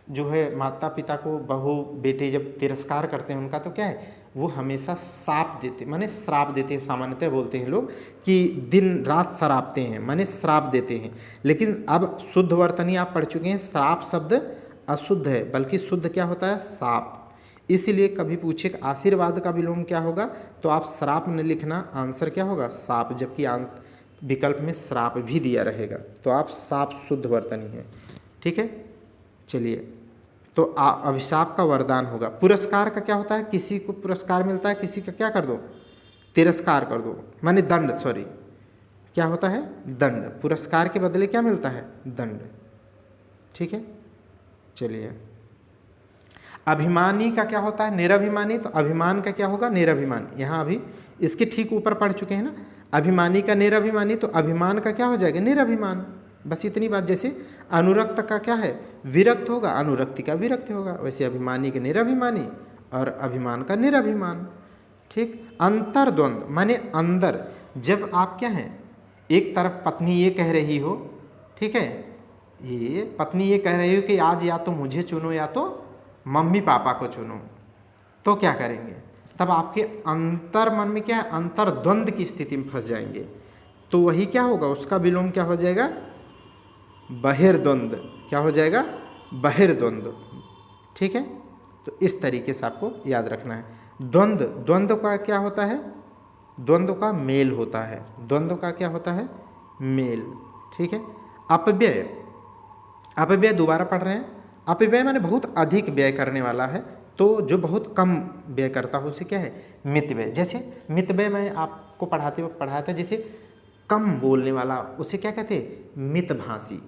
जो है माता पिता को बहू बेटे जब तिरस्कार करते हैं उनका, तो क्या है? वो हमेशा शाप देते, माने श्राप देते हैं। सामान्यतः बोलते हैं लोग कि दिन रात श्रापते हैं, माने श्राप देते हैं। लेकिन अब शुद्ध वर्तनी आप पढ़ चुके हैं, श्राप शब्द अशुद्ध है, बल्कि शुद्ध क्या होता है? शाप। इसलिए कभी पूछे कि आशीर्वाद का विलोम क्या होगा, तो आप श्राप न लिखना, आंसर क्या होगा? शाप, जबकि विकल्प में श्राप भी दिया रहेगा, तो आप शाप शुद्ध वर्तनी है। ठीक है, चलिए, तो अभिशाप का वरदान होगा। पुरस्कार का क्या होता है? किसी को पुरस्कार मिलता है, किसी का क्या कर दो? तिरस्कार कर दो, माने दंड, सॉरी क्या होता है? दंड। पुरस्कार के बदले क्या मिलता है? दंड। ठीक है, चलिए। अभिमानी का क्या होता है? निरभिमानी। तो अभिमान का क्या होगा? निरभिमान। यहाँ अभी इसके ठीक ऊपर पढ़ चुके हैं ना, अभिमानी का निरभिमानी, तो अभिमान का क्या हो जाएगा? निरभिमान। बस इतनी बात। जैसे अनुरक्त का क्या है? विरक्त होगा, अनुरक्ति का विरक्त होगा। वैसे अभिमानी के निरभिमानी और अभिमान का निरभिमान। ठीक। अंतर्द्वंद माने अंदर, जब आप क्या हैं, एक तरफ पत्नी ये कह रही हो, ठीक है, ये पत्नी ये कह रही हो कि आज या तो मुझे चुनो या तो मम्मी पापा को चुनो, तो क्या करेंगे? तब आपके अंतर मन में क्या है? अंतर्द्वंद की स्थिति में फंस जाएंगे। तो वही क्या होगा? उसका विलोम क्या हो जाएगा? बहिर्द्वंद। क्या हो जाएगा? बहिर्द्वंद। ठीक है, तो इस तरीके से आपको याद रखना है। द्वंद्व, द्वंद्व का क्या होता है? द्वंद्व का मेल होता है। द्वंद्व का क्या होता है? मेल। ठीक है। अपव्यय, अपव्यय दोबारा पढ़ रहे हैं। अपव्यय माने बहुत अधिक व्यय करने वाला है, तो जो बहुत कम व्यय करता हो उसे क्या है? मितव्यय। जैसे मितव्यय मैं आपको पढ़ाते वक्त पढ़ाया था, जैसे कम बोलने वाला उसे क्या कहते हैं? मितभाषी।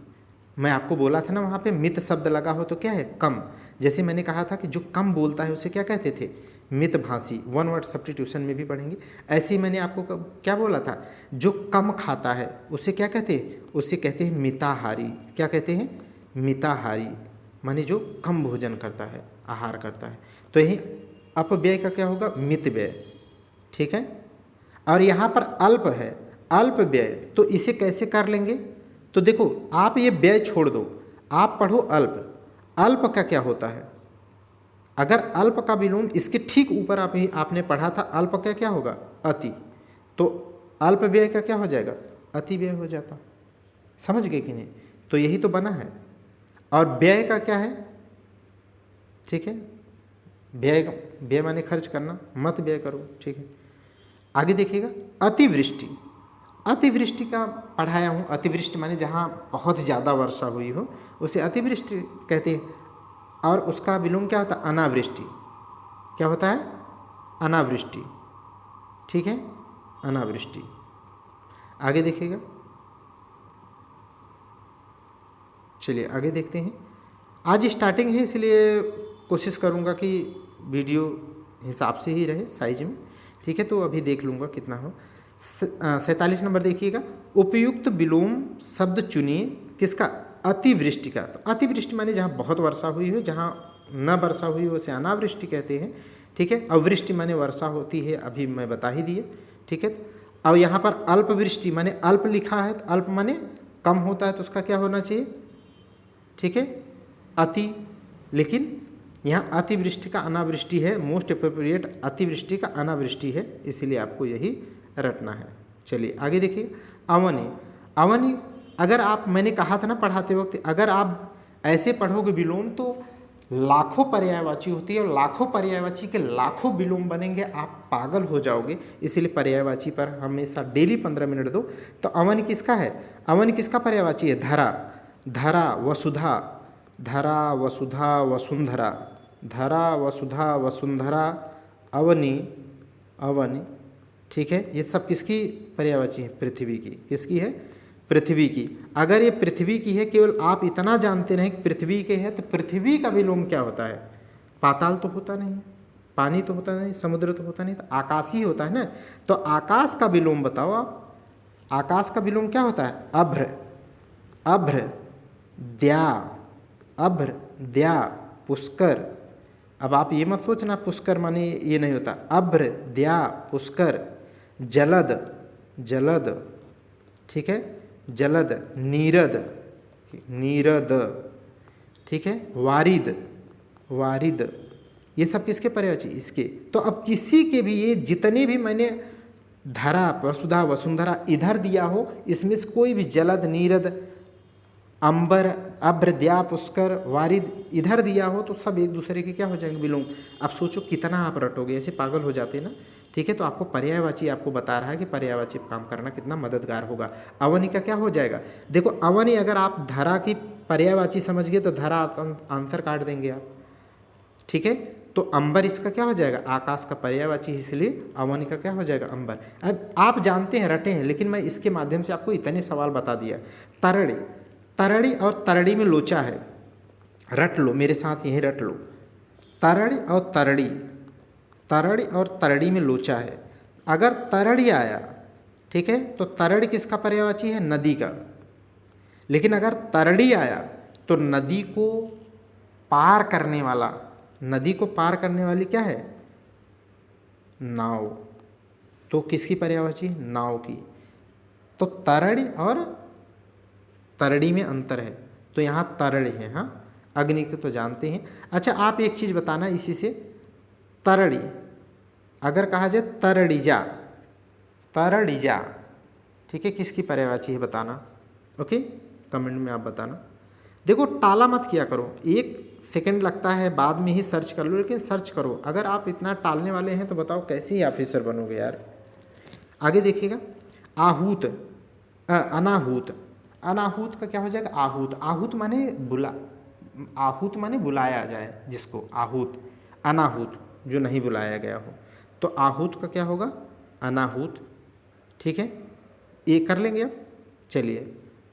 मैं आपको बोला था ना, वहाँ पे मित शब्द लगा हो तो क्या है? कम। जैसे मैंने कहा था कि जो कम बोलता है उसे क्या कहते थे? मितभाषी। वन वर्ड सब्स्टिट्यूशन में भी पढ़ेंगे। ऐसे ही मैंने आपको क्या बोला था? जो कम खाता है उसे क्या कहते हैं? उसे कहते हैं मिताहारी। क्या कहते हैं? मिताहारी, माने जो कम भोजन करता है, आहार करता है। तो यही अपव्यय का क्या होगा? मितव्यय। ठीक है। और यहाँ पर अल्प है, अल्प व्यय, तो इसे कैसे कर लेंगे? तो देखो, आप ये व्यय छोड़ दो, आप पढ़ो अल्प। अल्प का क्या होता है? अगर अल्प का विलोम इसके ठीक ऊपर आपने पढ़ा था, अल्प का क्या होगा? अति। तो अल्प व्यय का क्या हो जाएगा? अति व्यय हो जाता। समझ गए कि नहीं? तो यही तो बना है। और व्यय का क्या है? ठीक है, व्यय, व्यय माने खर्च करना, मत व्यय करो। ठीक है, आगे देखिएगा। अतिवृष्टि, अतिवृष्टि का पढ़ाया हूँ। अतिवृष्टि माने जहाँ बहुत ज़्यादा वर्षा हुई हो उसे अतिवृष्टि कहते हैं। और उसका विलोम क्या होता है? अनावृष्टि। क्या होता है? अनावृष्टि। ठीक है, अनावृष्टि। आगे देखिएगा। चलिए आगे देखते हैं। आज स्टार्टिंग है, इसलिए कोशिश करूँगा कि वीडियो हिसाब से ही रहे साइज में, ठीक है। तो अभी देख लूँगा कितना हो। 47 नंबर देखिएगा, उपयुक्त विलोम शब्द चुनिए किसका, अतिवृष्टि का। तो अतिवृष्टि माने जहाँ बहुत वर्षा हुई हो, जहाँ न वर्षा हुई हो उसे अनावृष्टि कहते हैं, ठीक है। अवृष्टि माने वर्षा होती है, अभी मैं बता ही दिए, ठीक है। अब यहाँ पर अल्पवृष्टि माने अल्प लिखा है, तो अल्प माने कम होता है, तो उसका क्या होना चाहिए, ठीक है, अति। लेकिन यहाँ अतिवृष्टि का अनावृष्टि है, मोस्ट अप्रोप्रिएट अतिवृष्टि का अनावृष्टि है, इसीलिए आपको यही रटना है। चलिए आगे देखिए, अवनि। अवनि अगर आप, मैंने कहा था ना पढ़ाते वक्त, अगर आप ऐसे पढ़ोगे विलोम तो लाखों पर्यायवाची होती है, और लाखों पर्यायवाची के लाखों विलोम बनेंगे, आप पागल हो जाओगे। इसीलिए पर्यायवाची पर हमेशा डेली 15 मिनट दो। तो अवन किसका है, अवन किसका पर्यायवाची है, धरा। धरा वसुधा, धरा वसुधा वसुंधरा, धरा वसुधा वसुंधरा, अवनी अवनी, ठीक है। ये सब किसकी पर्यायवाची है, पृथ्वी की। किसकी है, पृथ्वी की। अगर ये पृथ्वी की है, केवल आप इतना जानते रहें कि पृथ्वी के है, तो पृथ्वी का विलोम क्या होता है, पाताल तो होता नहीं, पानी तो होता नहीं, समुद्र तो होता नहीं, तो आकाश ही होता है ना। तो आकाश का विलोम बताओ आप, आकाश का विलोम क्या होता है, अभ्र, अभ्र द्या, अभ्र द्या पुष्कर। अब आप ये मत सोचना पुष्कर माने ये नहीं होता, अभ्र द्या पुष्कर, जलद, जलद, ठीक है, जलद, नीरद, नीरद, ठीक है, वारिद, वारिद, ये सब किसके पर्यायवाची, इसके। तो अब किसी के भी ये जितने भी मैंने धरा वसुधा वसुंधरा इधर दिया हो, इसमें से कोई भी जलद, नीरद, अंबर, अभ्र द्या पुष्कर, वारिद इधर दिया हो, तो सब एक दूसरे के क्या हो जाएंगे, विलोम। अब सोचो कितना आप रटोगे, ऐसे पागल हो जाते ना, ठीक है। तो आपको पर्यायवाची आपको बता रहा है कि पर्यायवाची पर काम करना कितना मददगार होगा। अवनी का क्या हो जाएगा, देखो अवनी अगर आप धरा की पर्यायवाची समझ गए तो धरा आंसर काट देंगे आप, ठीक है। तो अंबर इसका क्या हो जाएगा, आकाश का पर्यायवाची, इसलिए अवनी का क्या हो जाएगा, अंबर। अब आप जानते हैं, रटे हैं, लेकिन मैं इसके माध्यम से आपको इतने सवाल बता दिया। तरड़ी, तरड़ी और तरड़ी में लोचा है, रट लो मेरे साथ, यही रट लो। तरड़ी और तरड़ी, तरड़ी और तरड़ी में लोचा है। अगर तरड़ी आया, ठीक है, तो तरड़ी किसका पर्यायवाची है, नदी का। लेकिन अगर तरड़ी आया तो नदी को पार करने वाला, नदी को पार करने वाली क्या है, नाव। तो किसकी पर्यायवाची, नाव की। तो तरड़ी और तरड़ी में अंतर है, तो यहाँ तरड़ी है, हाँ। अग्नि को तो जानते हैं। अच्छा आप एक चीज़ बताना इसी से, तरड़ी अगर कहा जाए तरड़िजा, तरड़िजा, ठीक है, किसकी पर्यायवाची है बताना, ओके, कमेंट में आप बताना। देखो टाला मत किया करो, 1 सेकंड लगता है, बाद में ही सर्च कर लो, लेकिन सर्च करो। अगर आप इतना टालने वाले हैं तो बताओ कैसे ही ऑफिसर बनोगे यार। आगे देखिएगा, आहूत, अनाहूत। अनाहूत का क्या हो जाएगा, आहूत। आहूत माने बुला, आहूत माने बुलाया जाए जिसको, आहूत। अनाहूत जो नहीं बुलाया गया हो, तो आहूत का क्या होगा, अनाहूत, ठीक है। ये कर लेंगे अब। चलिए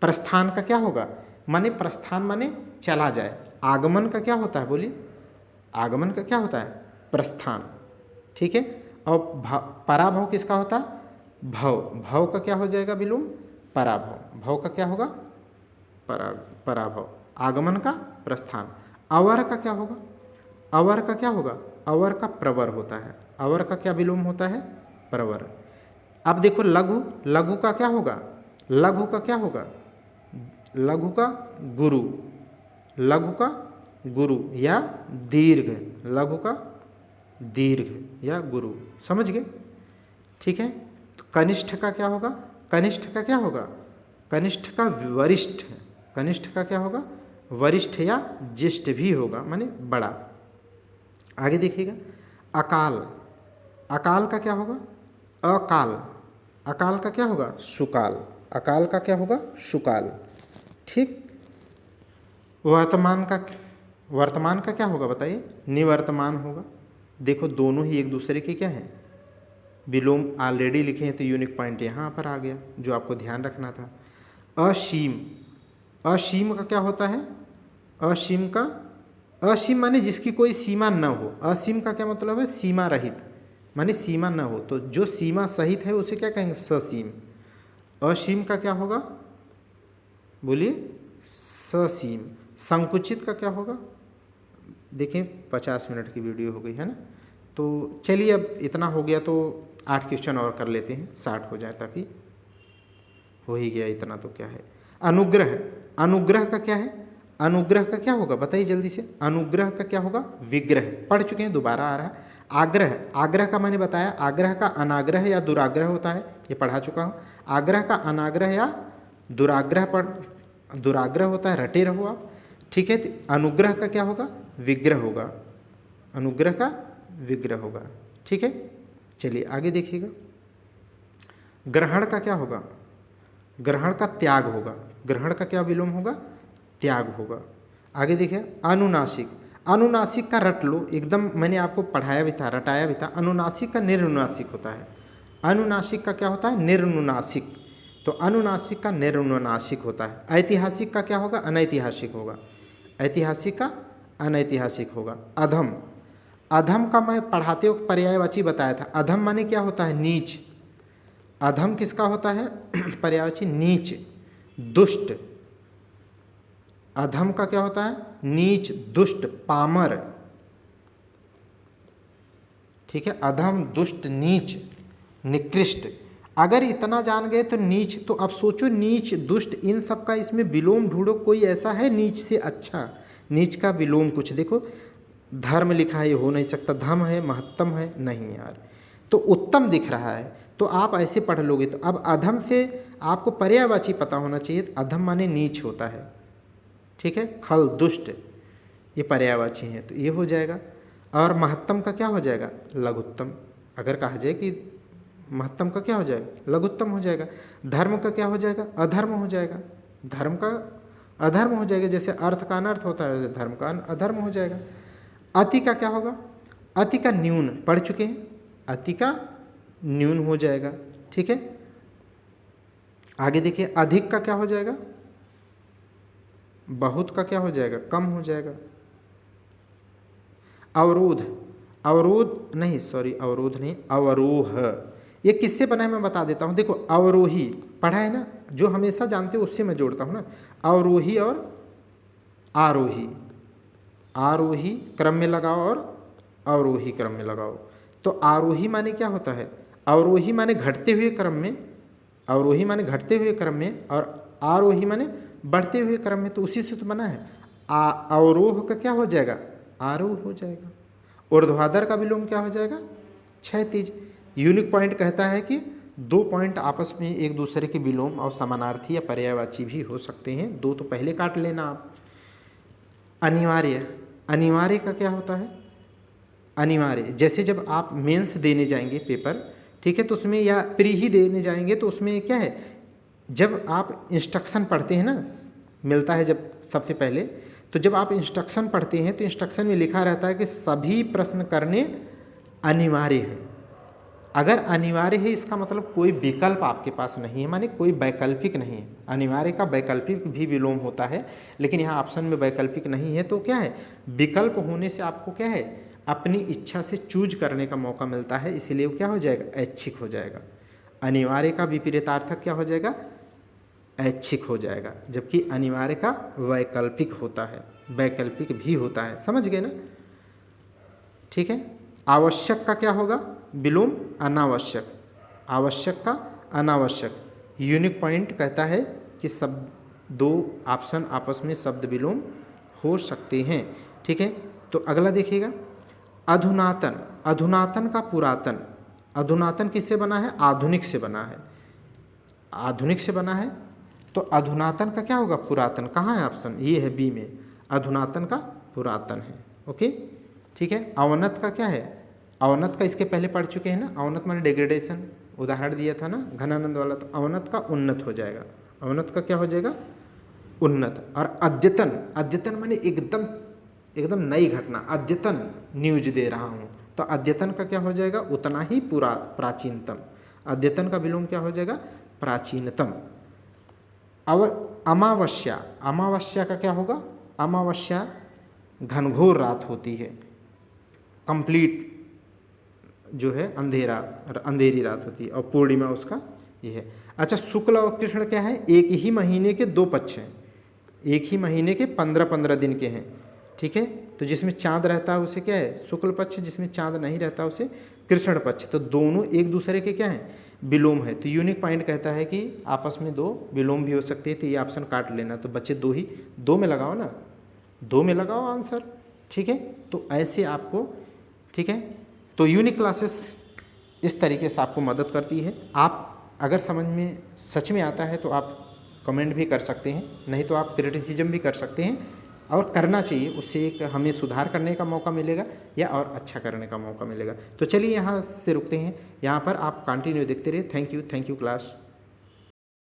प्रस्थान का क्या होगा, माने प्रस्थान माने चला जाए। आगमन का क्या होता है, बोलिए, आगमन का क्या होता है, प्रस्थान, ठीक है। और पराभव किसका होता है, भव। भव का क्या हो जाएगा विलोम, पराभव। भव का क्या होगा, पराभव। आगमन का प्रस्थान। अवर का क्या होगा, अवर का क्या होगा, अवर का प्रवर होता है। अवर का क्या विलोम होता है, प्रवर। अब देखो लघु, लघु का क्या होगा, लघु का क्या होगा, लघु का गुरु, लघु का गुरु या दीर्घ, लघु का दीर्घ या गुरु, समझ गए, ठीक है। तो कनिष्ठ का क्या होगा, कनिष्ठ का क्या होगा, कनिष्ठ का वरिष्ठ, कनिष्ठ का क्या होगा, वरिष्ठ या ज्येष्ठ भी होगा, माने बड़ा। आगे देखिएगा, अकाल, अकाल का क्या होगा, अकाल। अकाल का क्या होगा, सुकाल। अकाल का क्या होगा, सुकाल, ठीक। वर्तमान का, वर्तमान का क्या होगा बताइए, निवर्तमान होगा। देखो दोनों ही एक दूसरे के क्या हैं, विलोम ऑलरेडी लिखे हैं, तो यूनिक पॉइंट यहाँ पर आ गया जो आपको ध्यान रखना था। असीम, असीम का क्या होता है, असीम का असीम माने जिसकी कोई सीमा न हो। असीम का क्या मतलब है? सीमा रहित, माने सीमा न हो। तो जो सीमा सहित है उसे क्या कहेंगे? ससीम। असीम का क्या होगा? बोलिए, ससीम। संकुचित का क्या होगा? देखिए 50 मिनट की वीडियो हो गई है ना, तो चलिए अब इतना हो गया, तो 8 क्वेश्चन और कर लेते हैं, 60 हो जाए, ताकि हो ही गया इतना तो क्या है। अनुग्रह, अनुग्रह का क्या है? अनुग्रह का क्या होगा बताइए जल्दी से। अनुग्रह का क्या होगा? विग्रह। पढ़ चुके हैं, दोबारा आ रहा है। आग्रह, आग्रह का मैंने बताया, आग्रह का अनाग्रह या दुराग्रह होता है, ये पढ़ा चुका हूँ। आग्रह का अनाग्रह या दुराग्रह होता है, रटे रहो आप, ठीक है। तो अनुग्रह का क्या होगा? विग्रह होगा, अनुग्रह का विग्रह होगा, ठीक है। चलिए आगे देखिएगा। ग्रहण का क्या होगा? ग्रहण का त्याग होगा। ग्रहण का क्या विलोम होगा? त्याग होगा। आगे देखिए, अनुनासिक, अनुनासिक का रट लो एकदम, मैंने आपको पढ़ाया भी था, रटाया भी था। अनुनासिक का निर्नुनासिक होता है। अनुनासिक का क्या होता है? निर्नुनासिक। तो अनुनासिक का निर्नुनासिक होता है। ऐतिहासिक का क्या होगा? अनैतिहासिक होगा। ऐतिहासिक का अनैतिहासिक होगा। अधम, अधम का मैं पढ़ाते वक्त पर्यायवाची बताया था। अधम माने क्या होता है? नीच। अधम किसका होता है? पर्यायवाची नीच, दुष्ट। अधम का क्या होता है? नीच, दुष्ट, पामर, ठीक है। अधम, दुष्ट, नीच, निकृष्ट। अगर इतना जान गए तो नीच, तो अब सोचो नीच, दुष्ट, इन सब का इसमें विलोम ढूंढो, कोई ऐसा है नीच से अच्छा? नीच का विलोम कुछ देखो, धर्म लिखा है, ये हो नहीं सकता। धम है, महत्तम है, नहीं यार, तो उत्तम दिख रहा है, तो आप ऐसे पढ़ लोगे। तो अब अधम से आपको पर्यायवाची पता होना चाहिए। तो अधम माने नीच होता है, ठीक है। खल, दुष्ट, ये पर्यायवाची हैं, तो ये हो जाएगा। और महत्तम का क्या हो जाएगा? लघुत्तम। अगर कहा जाए कि महत्तम का क्या हो जाएगा? लघुत्तम हो जाएगा। धर्म का क्या हो जाएगा? अधर्म हो जाएगा। धर्म का अधर्म हो जाएगा, जैसे अर्थ का अनर्थ होता है वैसे धर्म का अधर्म हो जाएगा। अति का क्या होगा? अति का न्यून, पढ़ चुके हैं, अति का न्यून हो जाएगा, ठीक है। आगे देखिए, अधिक का क्या हो जाएगा? बहुत का क्या हो जाएगा? कम हो जाएगा। अवरोध, अवरोध नहीं, सॉरी, अवरोध नहीं, अवरोह, ये किससे बना है मैं बता देता हूँ। देखो, अवरोही पढ़ा है ना, जो हमेशा जानते हो उससे मैं जोड़ता हूँ ना। अवरोही और आरोही, आरोही क्रम में लगाओ और अवरोही क्रम में लगाओ। तो आरोही माने क्या होता है? अवरोही माने घटते हुए क्रम में, अवरोही माने घटते हुए क्रम में, और आरोही माने बढ़ते हुए क्रम में, तो उसी से तो बना है। अवरोह का क्या हो जाएगा? आरोह हो जाएगा। ऊर्ध्वाधर का विलोम क्या हो जाएगा? क्षैतिज। यूनिक पॉइंट कहता है कि दो पॉइंट आपस में एक दूसरे के विलोम और समानार्थी या पर्यायवाची भी हो सकते हैं, दो तो पहले काट लेना आप। अनिवार्य, अनिवार्य का क्या होता है? अनिवार्य, जैसे जब आप मेंस देने जाएंगे पेपर, ठीक है, तो उसमें, या प्री ही देने जाएंगे, तो उसमें क्या है, जब आप इंस्ट्रक्शन पढ़ते हैं ना, मिलता है जब सबसे पहले, तो जब आप इंस्ट्रक्शन पढ़ते हैं तो इंस्ट्रक्शन में लिखा रहता है कि सभी प्रश्न करने अनिवार्य है। अगर अनिवार्य है इसका मतलब कोई विकल्प आपके पास नहीं है, माने कोई वैकल्पिक नहीं है। अनिवार्य का वैकल्पिक भी विलोम होता है, लेकिन यहाँ ऑप्शन में वैकल्पिक नहीं है, तो क्या है, विकल्प होने से आपको क्या है, अपनी इच्छा से चूज करने का मौका मिलता है, इसीलिए वो क्या हो जाएगा, ऐच्छिक हो जाएगा। अनिवार्य का विपरीतार्थक क्या हो जाएगा, ऐच्छिक हो जाएगा, जबकि अनिवार्य का वैकल्पिक होता है, वैकल्पिक भी होता है, समझ गए ना। ठीक है। आवश्यक का क्या होगा, विलोम अनावश्यक, आवश्यक का अनावश्यक। यूनिक पॉइंट कहता है कि सब दो ऑप्शन आपस में शब्द विलोम हो सकते हैं। ठीक है। तो अगला देखिएगा, अधुनातन, अधुनातन का पुरातन। अधुनातन किससे बना है, आधुनिक से बना है, आधुनिक से बना है, तो अधुनातन का क्या होगा, पुरातन। कहाँ है ऑप्शन, ये है बी में, अधुनातन का पुरातन है। ओके, ठीक है। अवनत का क्या है, अवनत का इसके पहले पढ़ चुके हैं ना, अवनत माने डिग्रेडेशन, उदाहरण दिया था ना घनानंद वाला, तो अवनत का उन्नत हो जाएगा, अवनत का क्या हो जाएगा, उन्नत। और अद्यतन, अद्यतन माने एकदम एकदम नई घटना, अद्यतन न्यूज दे रहा हूँ, तो अद्यतन का क्या हो जाएगा, उतना ही प्राचीनतम। अद्यतन का विलोम क्या हो जाएगा, प्राचीनतम। अमावस्या, अमावस्या का क्या होगा, अमावस्या घनघोर रात होती है, कंप्लीट जो है अंधेरा, अंधेरी रात होती है, और पूर्णिमा उसका ये है। अच्छा, शुक्ल और कृष्ण क्या है, एक ही महीने के दो पक्ष हैं, एक ही महीने के 15-15 दिन के हैं, ठीक है। तो जिसमें चांद रहता है उसे क्या है, शुक्ल पक्ष, जिसमें चांद नहीं रहता उसे कृष्ण पक्ष। तो दोनों एक दूसरे के क्या हैं, विलोम है। तो यूनिक पॉइंट कहता है कि आपस में दो विलोम भी हो सकते हैं। तो ये ऑप्शन काट लेना। तो बच्चे दो में लगाओ ना, दो में लगाओ आंसर, ठीक है। तो ऐसे आपको, ठीक है। तो यूनिक क्लासेस इस तरीके से आपको मदद करती है। आप अगर समझ में सच में आता है तो आप कमेंट भी कर सकते हैं, नहीं तो आप क्रिटिसिज्म भी कर सकते हैं, और करना चाहिए, उससे एक हमें सुधार करने का मौका मिलेगा या और अच्छा करने का मौका मिलेगा। तो चलिए यहाँ से रुकते हैं, यहाँ पर आप कंटिन्यू देखते रहिए। Thank you class.